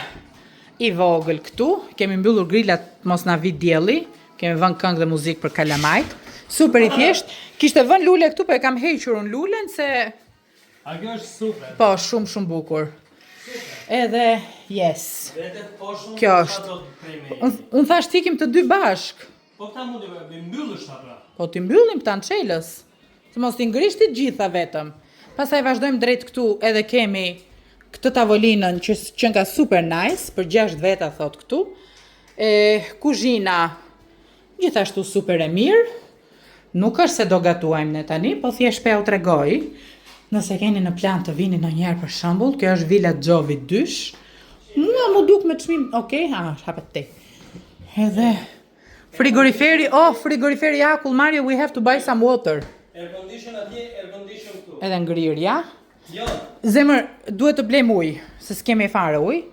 S1: i vogël këtu. Kemi mbyllur grilat mos na vi dielli. Kemi vënë këngë dhe muzikë për kalamajt. Super i thjesht. Kishte vënë lule këtu, po e kam hequr unë lulen se
S2: A kjo është super.
S1: po shumë bukur. Edhe yes. Kjo është. Unë thash t'ikim të dy bashk.
S2: Po këta mundi me mbyllësh ta pra.
S1: Po t'i mbyllim këta në çelës. Se mos t'i ngrishti gjitha vetëm. Pastaj vazhdojmë drejt këtu edhe kemi këtë tavolinën që nga super nice, për 6 veta thot këtu. Kuzhina gjithashtu super e mirë. Nuk është se do gatuajmë ne tani, po thjesht pe u tregoj. Nëse keni në plan të vini ndonjëherë për shembull, kjo është Villa Gjovi 2. Mua më duk me çmim, okay, hapet te. Edhe frigoriferi, frigoriferi akull Mario, we have to buy some water.
S2: Air condition atje, air condition këtu.
S1: Edhe ngrirja.
S2: Jo.
S1: Zemër, duhet të blem ujë, se s'kemi fare ujë.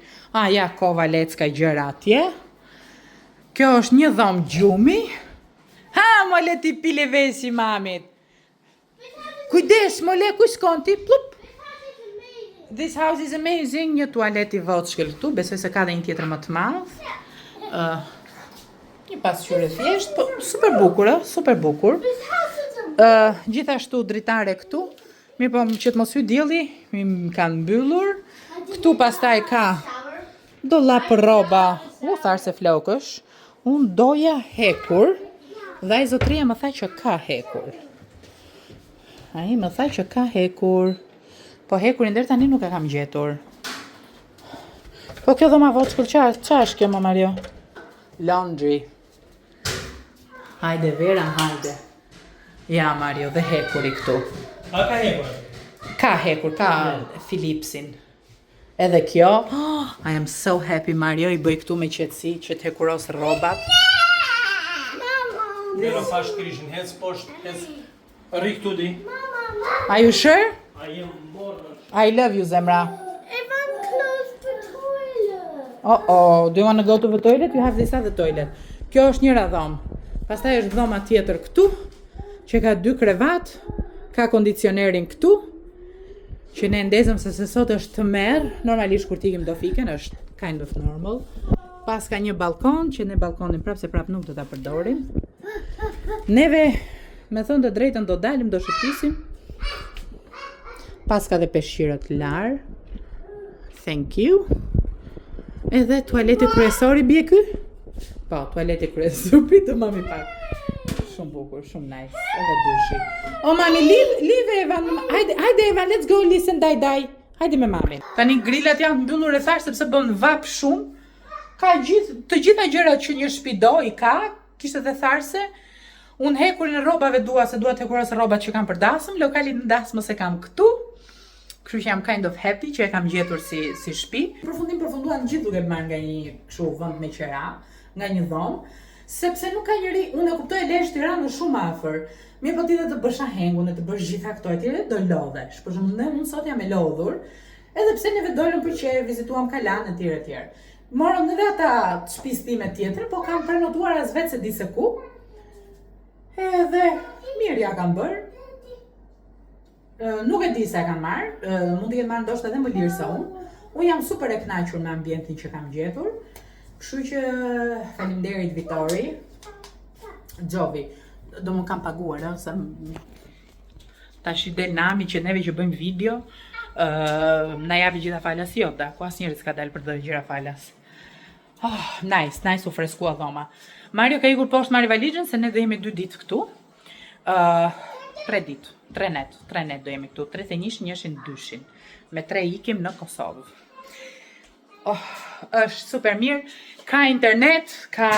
S1: Ja, kova lecka gjëra atje. Kjo është një dhomë gjumi. Mo le ti pile vesi mamit. Kujdes, mo le ku shkon ti, plup. This house is amazing. Një tualet i voçkël këtu, besoj se ka dhe një tjetër më të madh. Një pasqyrë thjesht, po super bukur, super bukur. Gjithashtu dritare këtu. Mirë po që të mos hy dielli, më kanë mbyllur. Këtu pastaj ka dollap për rroba. Tharë se flokësh. Unë doja hekur. Dhe ai zotria më tha që ka hekur. Ai më tha që ka hekur. Po hekurin deri tani nuk e kam gjetur. Po kjo dhoma voçkull qa është kjo, ma Mario? Laundry. Hajde Vera, hajde. Ja Mario, dhe hekuri këtu.
S2: A ka hekur?
S1: Ka hekur, ka Philipsin. Edhe kjo. I am so happy Mario, i bëj këtu me qetësi që të hekuros rrobat.
S2: Nero fash krishin, hec poshtë, hec rri këtu di.
S1: Are you sure?
S2: A jem morë.
S1: I love you, Zemra.
S3: If I'm close to toilet.
S1: Do you want to go to the toilet? You have this other toilet. Kjo është njëra dhomë. Pastaj është dhoma tjetër këtu, që ka 2 krevat, ka kondicionerin këtu, që ne ndezëm se sot është të merë, normalisht kur t'ikim do fiken, është kind of normal. Pas ka një balkon, që ne balkonin prap se prap nuk do ta përdorim. Neve, me thënë të drejtën do dalim, do shëtisim. Pas ka dhe peshqirët larë. Thank you. Edhe tualeti kryesori bie ky? Po, tualeti kryesor, pritë mami pak. Shumë bukur, shumë nice. Edhe dushi. Mami, leave Evan. Hajde Evan, let's go listen Dai. Hajde me mamin. Tani grillat janë mbyllur e thash sepse bën vap shumë. Ka të gjitha gjërat që një shtëpi do i ka, kishte dhe tharse. Unë hekurin e rrobave dua se dua të hekuros rrobat që kam për dasëm, lokalin në dasmës e kam këtu. Kështu që jam kind of happy që e kam gjetur si shtëpi. Përfunduan gjithë duke marrë nga një kështu vend me qera, nga një dhomë, sepse nuk ka njëri, unë e kuptoj Lezhë Tiranë shumë afër. Mirë po ti dhe të bësh ahengun e të bësh gjitha këto e tjere, do lodhesh. Për shembull, unë sot jam e lodhur, edhe pse neve dolëm për që vizituam Kalan e tjere. Morëm edhe ata shtëpisë time tjetër, po kam prenotuar as vetë se di se ku. Edhe mirë ja kam bërë. Nuk e di se e kam marrë, mund të jetë marrë ndoshta edhe më lirë se unë. Unë jam super e kënaqur me ambientin që kam gjetur. Kështu që faleminderit Vitori. Gjovi, do më kam paguar, se tash i del nami që neve që bëjmë video, na japi gjitha falas jota, ku asnjëri s'ka dalë për të gjëra falas. Nice, u freskua dhoma. Mario ka ikur poshtë marrë valizhen se ne do jemi 2 ditë këtu. 3 ditë, 3 net do jemi këtu, 3 të njëshin, njëshin 2-shin. Me 3 ikim në Kosovë. Është super mirë, ka internet, ka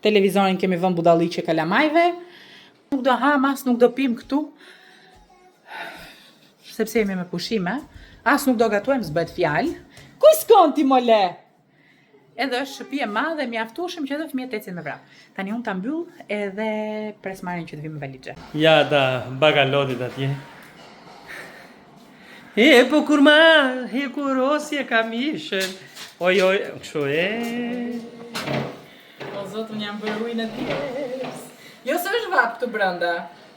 S1: televizorin kemi vënë budalliqe kalamajve. Nuk do ham, as nuk do pim këtu, sepse jemi me pushime, as nuk do gatuem, s'bët fjalë. Kuj s'kon ti mole? Edhe është shtëpi e madhe, mjaftueshëm që edhe fëmijët ecin me vrap. Tani unë ta mbyll edhe pres marrin që të vi me valixhe.
S2: Ja da bagalotit atje. Po kur kurosje kamishën. Oj, kështu
S1: O zotë, unë jam bërë ujnë e tjes. Jo se është vap të brënda,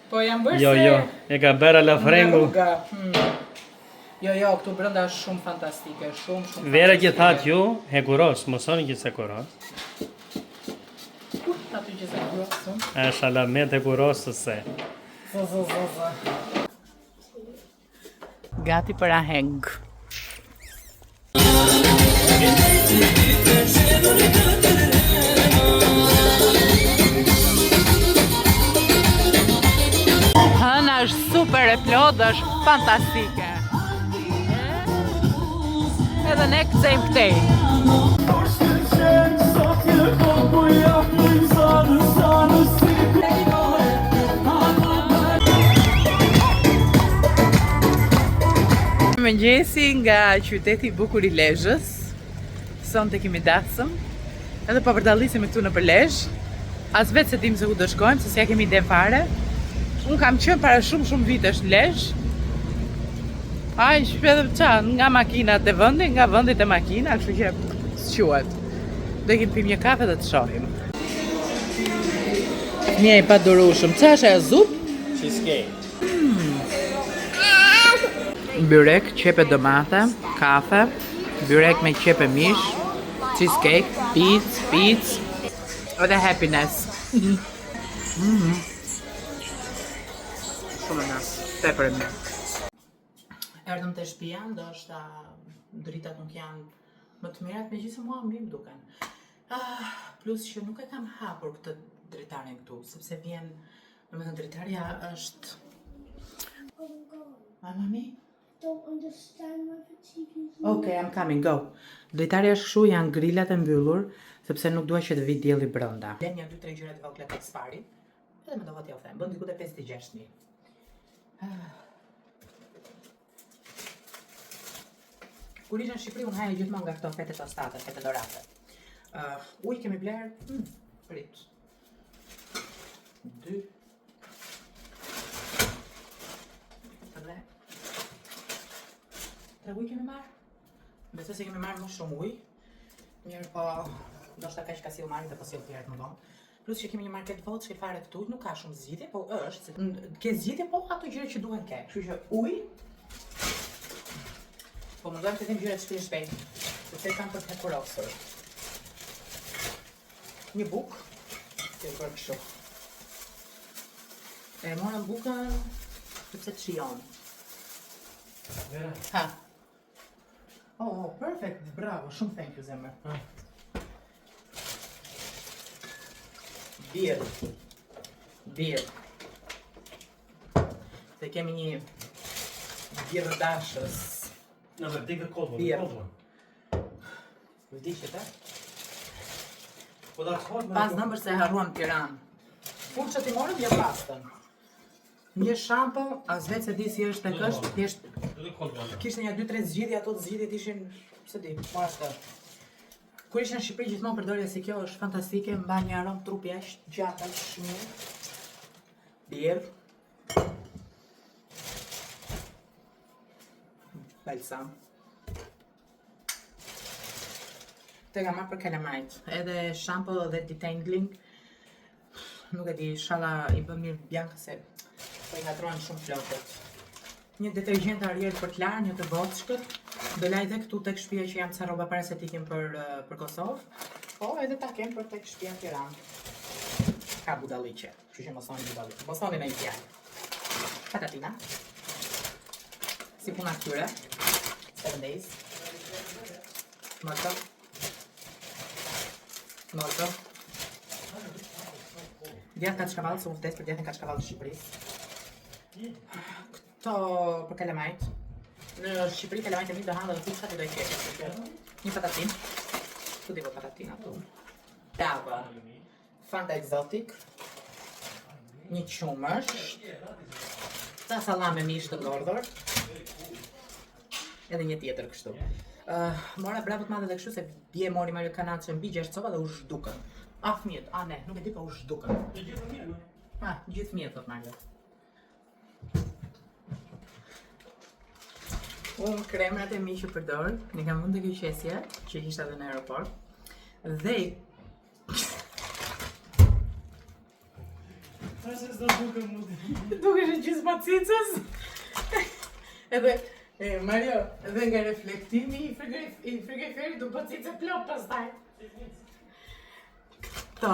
S1: po jam bërë se...
S2: Jo, e ka bërë la frengu.
S1: Jo, këtu brënda është shumë fantastike, shumë fantastike.
S2: Vera që thatë ju, hekuros, mosoni që se kuros.
S1: Aty që se kurosëm.
S2: E shalamet hekurosës se.
S1: Gati për aheng. Hëna është super e plot, është fantastike. Edhe ne këtëjmë këtej. Mëngjesi nga qyteti i bukur i Lezhës. Sonte kemi dasëm. Edhe po përdallisim këtu në Lezhë. As vetë se dim se ku do shkojmë, se s'ja kemi ide fare. Unë kam qenë para shumë vitesh në Lezhë. Aj, shpedhëm nga makinat e vëndit, nga vëndit e makina, kështu që s'quat. Do kemi pim një kafe dhe të shohim. Mje i pa durushëm. Qa është e zup?
S2: Cheesecake.
S1: Byrek, qepe domate, kafe, byrek me qepe mish, cheesecake, pizz, edhe happiness. Shumë në, tepër e mirë. Erdhëm të shtëpia, ndoshta dritat nuk janë më të mirat, megjithëse mua mirë duken. Plus që nuk e kam hapur këtë dritarin këtu, sepse vjen, domethënë dritarja është... Mami?
S3: Don't understand why the TV is...
S1: Okay, I'm coming, go. Dritarja është kështu, janë grillat e mbyllur, sepse nuk dua që të vi dielli brenda. Len janë 2-3 gjëra të vogla tek spari, edhe më do t'ja u them, bën diku te 5-6.000. Kur isha në Shqipëri, unë haja gjithmonë nga këto fete tostate, fete dorate. Ujë kemi bler, prit. 2. 3. 3 ujë kemi marrë. Besoj se kemi marrë më shumë ujë. Mirë po, ndoshta kaq ka sill marrë dhe po sill tjerët më vonë. Plus që kemi një market votë që fare këtu, nuk ka shumë zgjidhje, po është, ke zgjidhje, po ato gjëra që duhen ke. Kështu që ujë. Po mundohem të them gjërat shpejt, sepse kam për të hekurosur. Një bukë, që e bërë kështu. E morëm bukën, sepse të shijon.
S2: Vera?
S1: Ha. Oh, perfect, bravo, shumë thank you, zemër. Birë. Se kemi një birë dashës.
S2: No, but take the cold one.
S1: Yeah.
S2: The cold one.
S1: Vdishet,
S2: Well, that's hot.
S1: Pas nëmbër se harruam Tiranë. Furçat i morëm jo pastën. Një shampo, as vetë se di si është tek është, thjesht
S2: Do the cold one.
S1: kishte një 2-3 zgjidhje, ato të zgjidhjet ishin, pse di, mora këtë. Kur isha në Shqipëri gjithmonë përdorja si kjo është fantastike, mban një aromë trupi aq gjatë aq mirë. Birr. Balsam. Te kam marrë për kalamajt, edhe shampo dhe detangling. Nuk e di, inshallah i bën mirë Bianca se po i ngatrohen shumë flokët. Një detergjent Ariel për të larë, një të voçkët. Do laj dhe këtu tek shtëpia që jam ca rroba para se t'ikim për Kosovë. Po edhe ta kem për tek shtëpia në Tiranë. Ka budalliqe, kështu që mos thoni budalliqe. Mos thoni me një fjalë. Patatina. Si puna këtyre. 7 days. Molto. Molto. Djatë kaçkavall, se unë vdes për djatën kaçkavall të Shqipërisë. Këto për kalamajt. Në Shqipëri kalamajt e mi do hanë dhe të çati do i qetë. Një patatin. Tu devo patatina tu. Tava. Fanta exotic. Një qumësh. Ta sallame mish të dordhur. Edhe një tjetër kështu. Mora bravo të madhe dhe kështu se dje mori Mario Kanacë mbi 6 copa dhe u zhdukën. A fëmijët, a ne, nuk e di pa u zhdukën. Gjithë fëmijët thot Mario. Unë kremrat e mi që përdor, ne kam mund të kjo qesje, që ishte edhe në aeroport. Dhe duke që gjithë pacicës. Edhe Mario, edhe nga reflektimi i frigoriferit du pacicë plot pastaj. Këto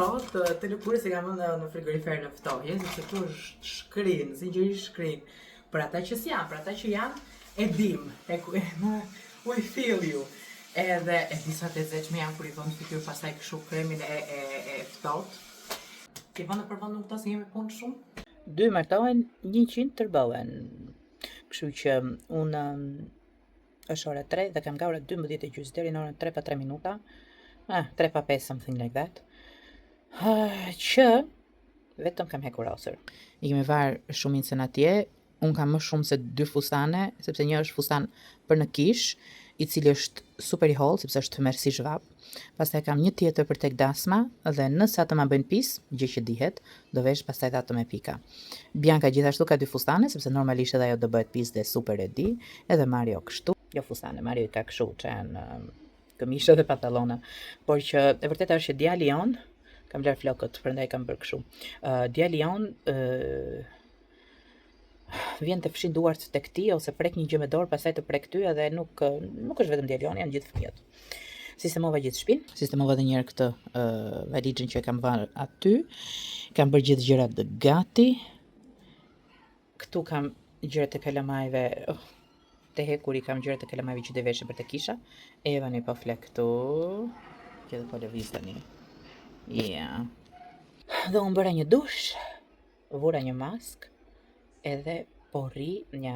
S1: të lëkurës e kam në frigorifer në ftohje, sepse këtu është shkrin, zinxhirisht shkrin. Për ata që s'janë, për ata që janë, e dim, we feel you. Edhe e disa të zeqme janë kur i vënë fytyrë pastaj kështu kremin e ftohtë. Ti vënë për vëndu këto se jemi punë shumë? 2 martohen, 100 tërbohen. Kështu që unë është ora 3 dhe kam nga ora 12:30 deri në orën 3 pa 3 minuta. 3 pa 5, something like that. Që vetëm kam hekur osër. I kemi varë shumicën atje. Unë kam më shumë se 2 fustane, sepse një është fustan për në kish, i cili është super i holl, sepse është merci zhvap. Pastaj kam një tjetër për tek dasma dhe nëse ato ma bëjnë pis, gjë që dihet, do vesh pastaj ato me pika. Bianca gjithashtu ka 2 fustane, sepse normalisht edhe ajo do bëhet pis dhe super e di, edhe Mario kështu. Jo fustane, Mario i ka kështu që janë këmishë dhe pantallona, por që e vërteta është që djali jon, kam lërë flokët, prandaj kam bërë kështu. Djali jon vjen të fshin duart tek ti ose prek një gjë me dorë, pastaj të prek ty edhe nuk është vetëm djali jon, janë gjithë fëmijët. Sistemova gjithë shtëpinë, sistemova edhe një herë këtë valixhin që e kam vënë aty. Kam bërë gjithë gjërat gati. Këtu kam gjërat e kalamajve. Te hekuri kam gjërat e kalamajve që deveshe për të kisha. Evani po flek këtu. Që dhe po lëviz tani. Yeah. Dhe unë bëra një dush, vura një mask, edhe po rri një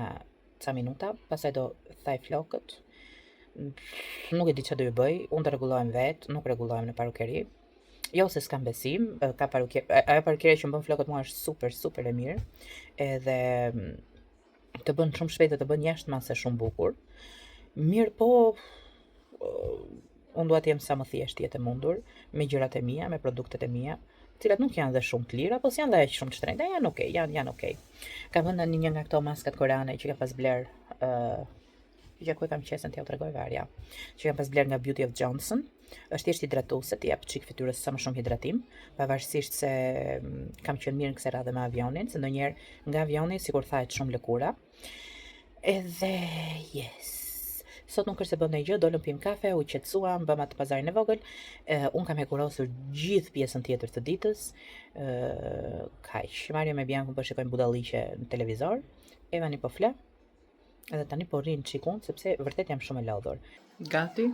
S1: ca minuta, pastaj do thaj flokët. Nuk e di që do ju bëj, unë të rregullohem vetë, nuk rregullohem në parukeri. Jo se s'kam besim, ka ajo parukeri që më bën flokët mua është super, super e mirë, edhe të bën shumë shpejt dhe të bën jashtë mase shumë bukur. Mirë po, unë dua të jem sa më thjesht jetë e mundur, me gjërat e mia, me produktet e mia, cilat nuk janë dhe shumë të lira, po s'janë dhe aq shumë të shtrenjta, janë okay, janë okay. Kam vënë një nga këto maskat koreane që kam pas bler, që ku e kam qesën t'ja u tregoj varja, që kam pas bler nga Beauty of Johnson. Është thjesht hidratuese, t'i jap çik fytyrës sa më shumë hidratim, pavarësisht se kam qenë mirë në kësaj radhe me avionin, se ndonjëherë nga avioni sikur thahet shumë lëkura. Edhe yes. Sot nuk është se bëm ndonjë gjë, dolëm pim kafe, u qetësuam, bëm atë pazarin e vogël. Unë kam hekurosur gjithë pjesën tjetër të ditës. Kaq. Mario me Biancën po shikojnë budalliqe në televizor. Evani po fle. Edhe tani po rrin çikun sepse vërtet jam shumë e lodhur. Gati.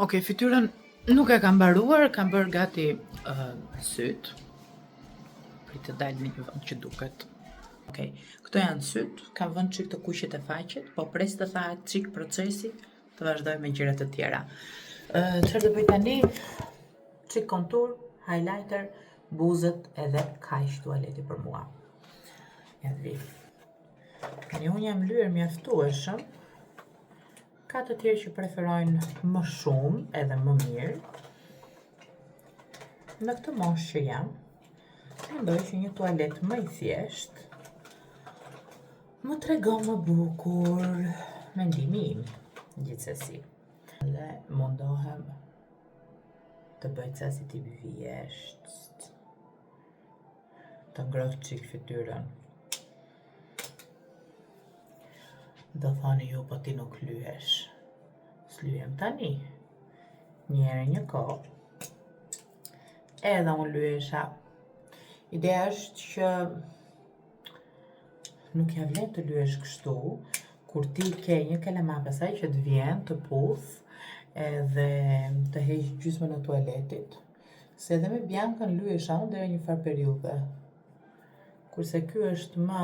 S1: Okej, fytyrën nuk e kam mbaruar, kam bërë gati syt. Prit të dalë në një vend që duket. Okej, këto janë syt, kam vënë çik të kuqet e faqet, po pres të thahet çik procesi, të vazhdoj me gjërat të tjera. Çfarë do bëj tani? Çik kontur, highlighter, buzët edhe kaq tualeti për mua. Ja të vi. Unë jam lyer mjaftueshëm. Ka të tjerë që preferojnë më shumë edhe më mirë. Në këtë moshë që jam, mendoj që një tualet më i thjeshtë më tregon më bukur, mendimi im, gjithsesi. Dhe mundohem të bëj ca si tip vjesht, të ngroh çik fytyrën. Do thoni ju, po ti nuk lyesh. S'lyem tani. Një herë një kohë. Edhe unë lyesha. Ideja është që nuk ja vlen të lyesh kështu, kur ti ke një kelema pasaj që të vjen të puth edhe të heq gjysmën e tualetit, se edhe me Biancën lyesha unë deri një farë periudhe. Kurse ky është më...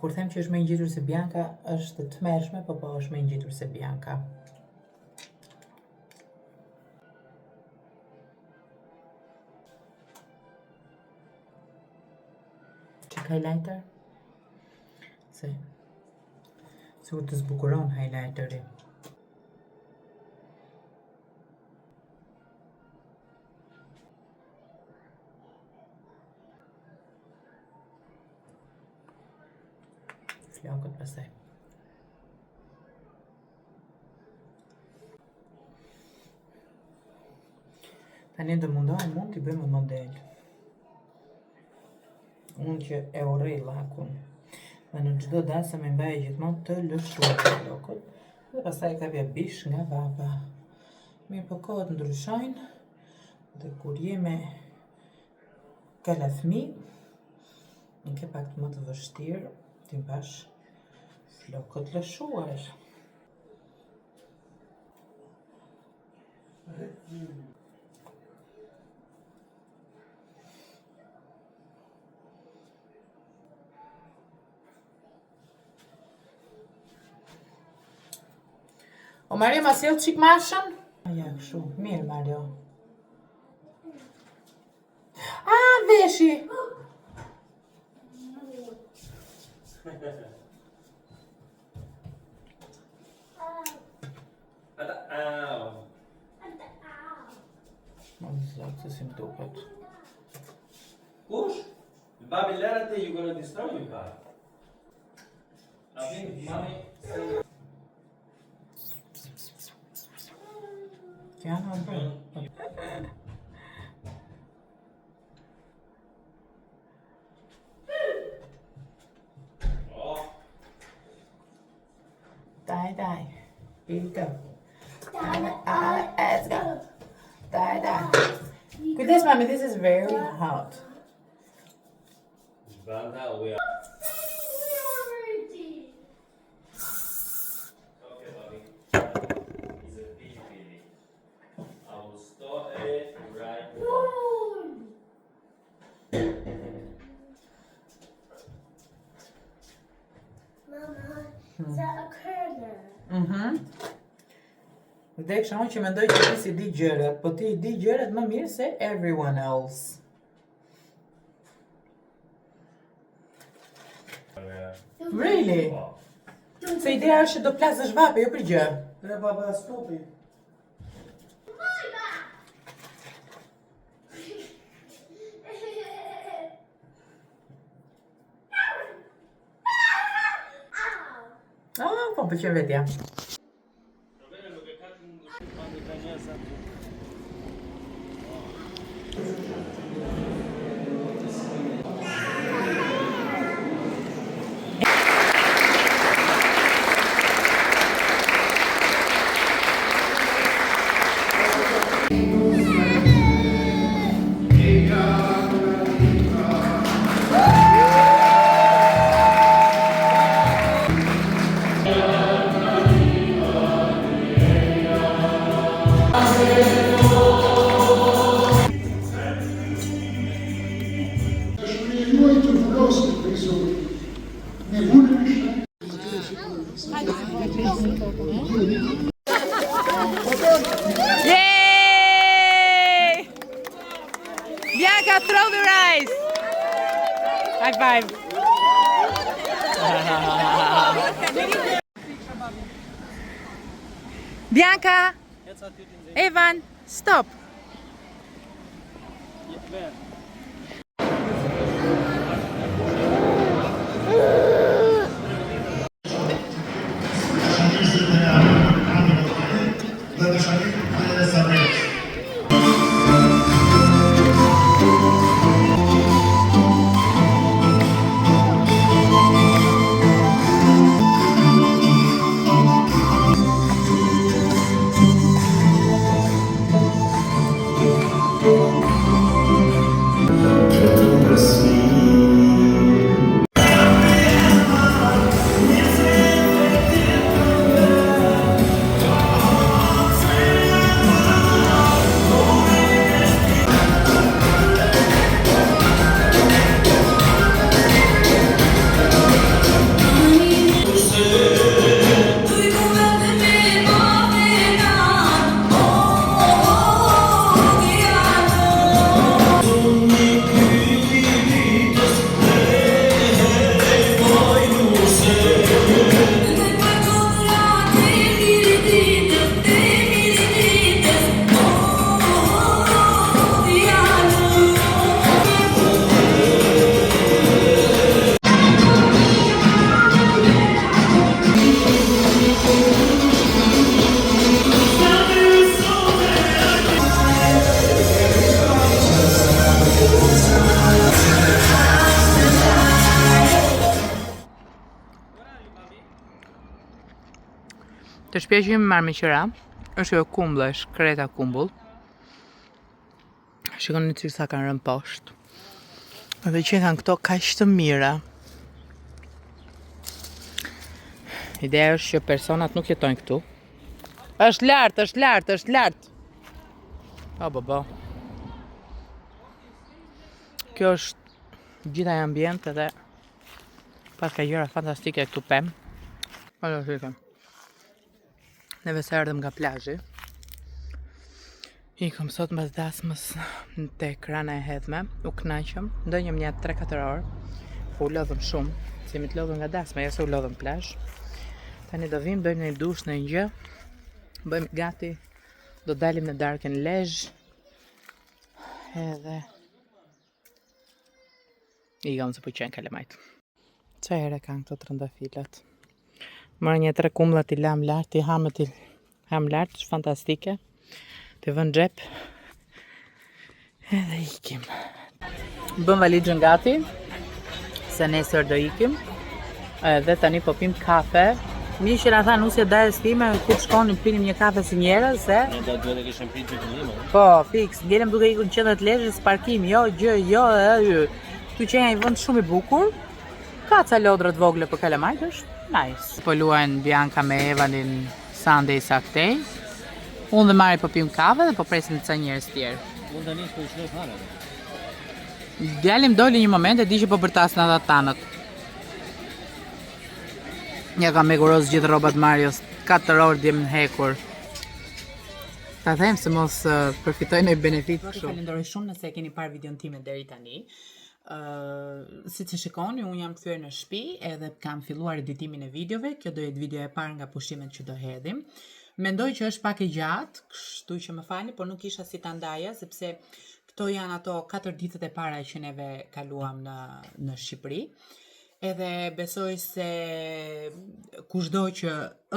S1: Kur them që është më i ngjitur se Bianca, është të tmerrshme, po është më i ngjitur se Bianca. Çik highlighter? Sigur të zbukuron highlighteri. Flokët pastaj. Tani do mundohem mund t'i bëj me model. Unë që e urrej llakun. Dhe në çdo dasë më mbaj gjithmonë të lëshuar flokët. Dhe pastaj kapja bish nga vapa. Mirë, po kohët ndryshojnë. Dhe kur je me kalafmi, në ke pak më të vështirë t'i bash flokët lëshuar. O Mario, ma sjell çik mashën? Ja, kështu. Mirë, Mario. Veshi! Ma zot, se si më duket.
S2: Kush? Babi lërët e you gonna destroy you car. I think mommy...
S1: Janë bërë. Dai. Here you go. Let's go. Dai. Kujdes, mami, this is very hot.
S2: Banda, we are... Okay, Bobby. It's a big feeling. I will start it right now.
S3: Mama, is that a curler?
S1: Dhe kësha unë që mendoj që ti si di gjërat, po ti di gjërat më mirë se everyone else. Really? Se ideja është që do plasësh vape, jo për gjë.
S2: Tre baba stopi.
S1: Po pëlqen vetja. Yay! Bianca, throw the rice! High five! Bianca! Evan, stop! Të shpjegjim me marrë me qëra, është kjo kumbull, kreta kumbull. Shikoni që sa kanë rënë poshtë. Dhe që kanë këto kaq të mira. Ideja është që personat nuk jetojnë këtu. Është lart, është lart, është lart. O babo. Kjo është gjithaj ambient edhe pas ka gjëra fantastike këtu pem. Fantastike. Neve se erdhëm nga plazhi. Ikëm sot mbas dasmës te krana e hedhme, u kënaqëm, ndonjëm një 3-4 orë. Po u lodhëm shumë, se jemi të lodhur nga dasma, ja se u lodhëm plazh. Tani do vim, bëjmë një dush në një gjë, bëjmë gati, do dalim në darkën Lezhë. Edhe ikëm se po qenë kalamajt. Qa ere kanë këto trëndafilat? Mërë një 3 kumllat i lam lart, i hamët i ham lart, është fantastike. Të vën xhep. Edhe ikim. Bëm valizhën gati, se nesër do ikim. Edhe tani po pim kafe. Miq që na thanë nusja dajës time, ku shkonim pinim një kafe si njerëz, se
S2: Ne do duhet të kishim pritur të fillim.
S1: po, fiks, ngelem duke ikur në qendër të Lezhës, parkim, jo, gjë, jo, Ky që një vend shumë i bukur. Ka ca lodra të vogla për kalamajt, është nice. Po luajnë Bianca me Evanin Sunday Saktej. Unë dhe Mari po pim kafe dhe po presim ca njerëz tjerë.
S2: Unë tani s'po shloj fare.
S1: Djalim doli një moment e di që po bërtas në ata tanët. Ja ka me kuros gjithë rrobat Marios, 4 orë djem në hekur. Ta them se mos përfitojnë e benefit kështu. Falenderoj shumë nëse e keni parë videon time deri tani. Si që shikoni, unë jam kthyer në shtëpi edhe kam filluar editimin e videove. Kjo do jetë video e parë nga pushimet që do hedhim. Mendoj që është pak e gjatë, kështu që më falni, por nuk isha si ta ndaja, sepse këto janë ato 4 ditët e para që neve kaluam në Shqipëri. Edhe besoj se kushdo që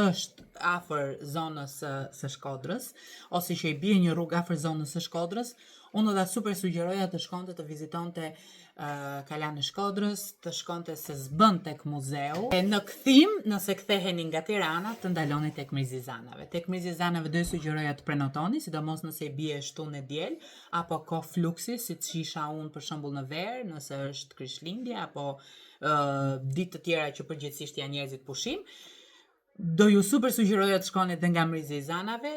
S1: është afër zonës së Shkodrës, ose që i bie një rrugë afër zonës së Shkodrës, unë do ta super sugjeroja të shkonte të vizitonte Kalan e Shkodrës, të shkonte se zbën tek muzeu. E në kthim, nëse ktheheni nga Tirana, të ndaloni tek Mrizizanave. Tek Mrizizanave do ju sugjeroja të prenotoni, sidomos nëse i bie shtunë e diel, apo ko fluksi, si që isha unë për shembull në verë, nëse është Krishtlindje, apo ditë të tjera që përgjithsisht janë njerëzit pushim. Do ju super sugjeroja të shkoni dhe nga Mrizi i Zanave,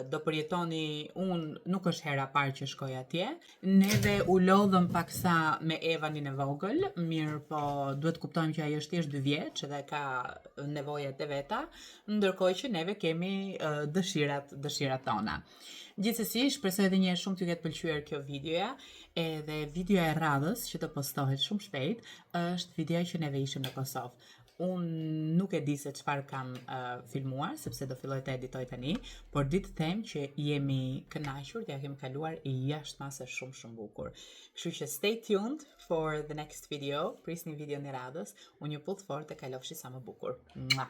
S1: do përjetoni, unë nuk është hera parë që shkoj atje. Neve u lodhëm paksa me Evanin e vogël, mirë po duhet kuptojmë që ai është thjesht 2 vjeç dhe ka nevojat e veta, ndërkohë që neve kemi dëshirat tona. Gjithsesi, shpresoj edhe një herë shumë t'ju ketë pëlqyer kjo videoja, edhe videoja e radhës që të postohet shumë shpejt është videoja që neve ishim në Kosovë. Unë nuk e di se çfarë kam filmuar, sepse do filloj të editoj tani, por di të them që jemi kënaqur dhe ja kemi kaluar jashtëmase shumë bukur. Kështu që stay tuned for the next video, prisni videon e radhës, unë ju puth fort e kalofshi sa më bukur. Mua!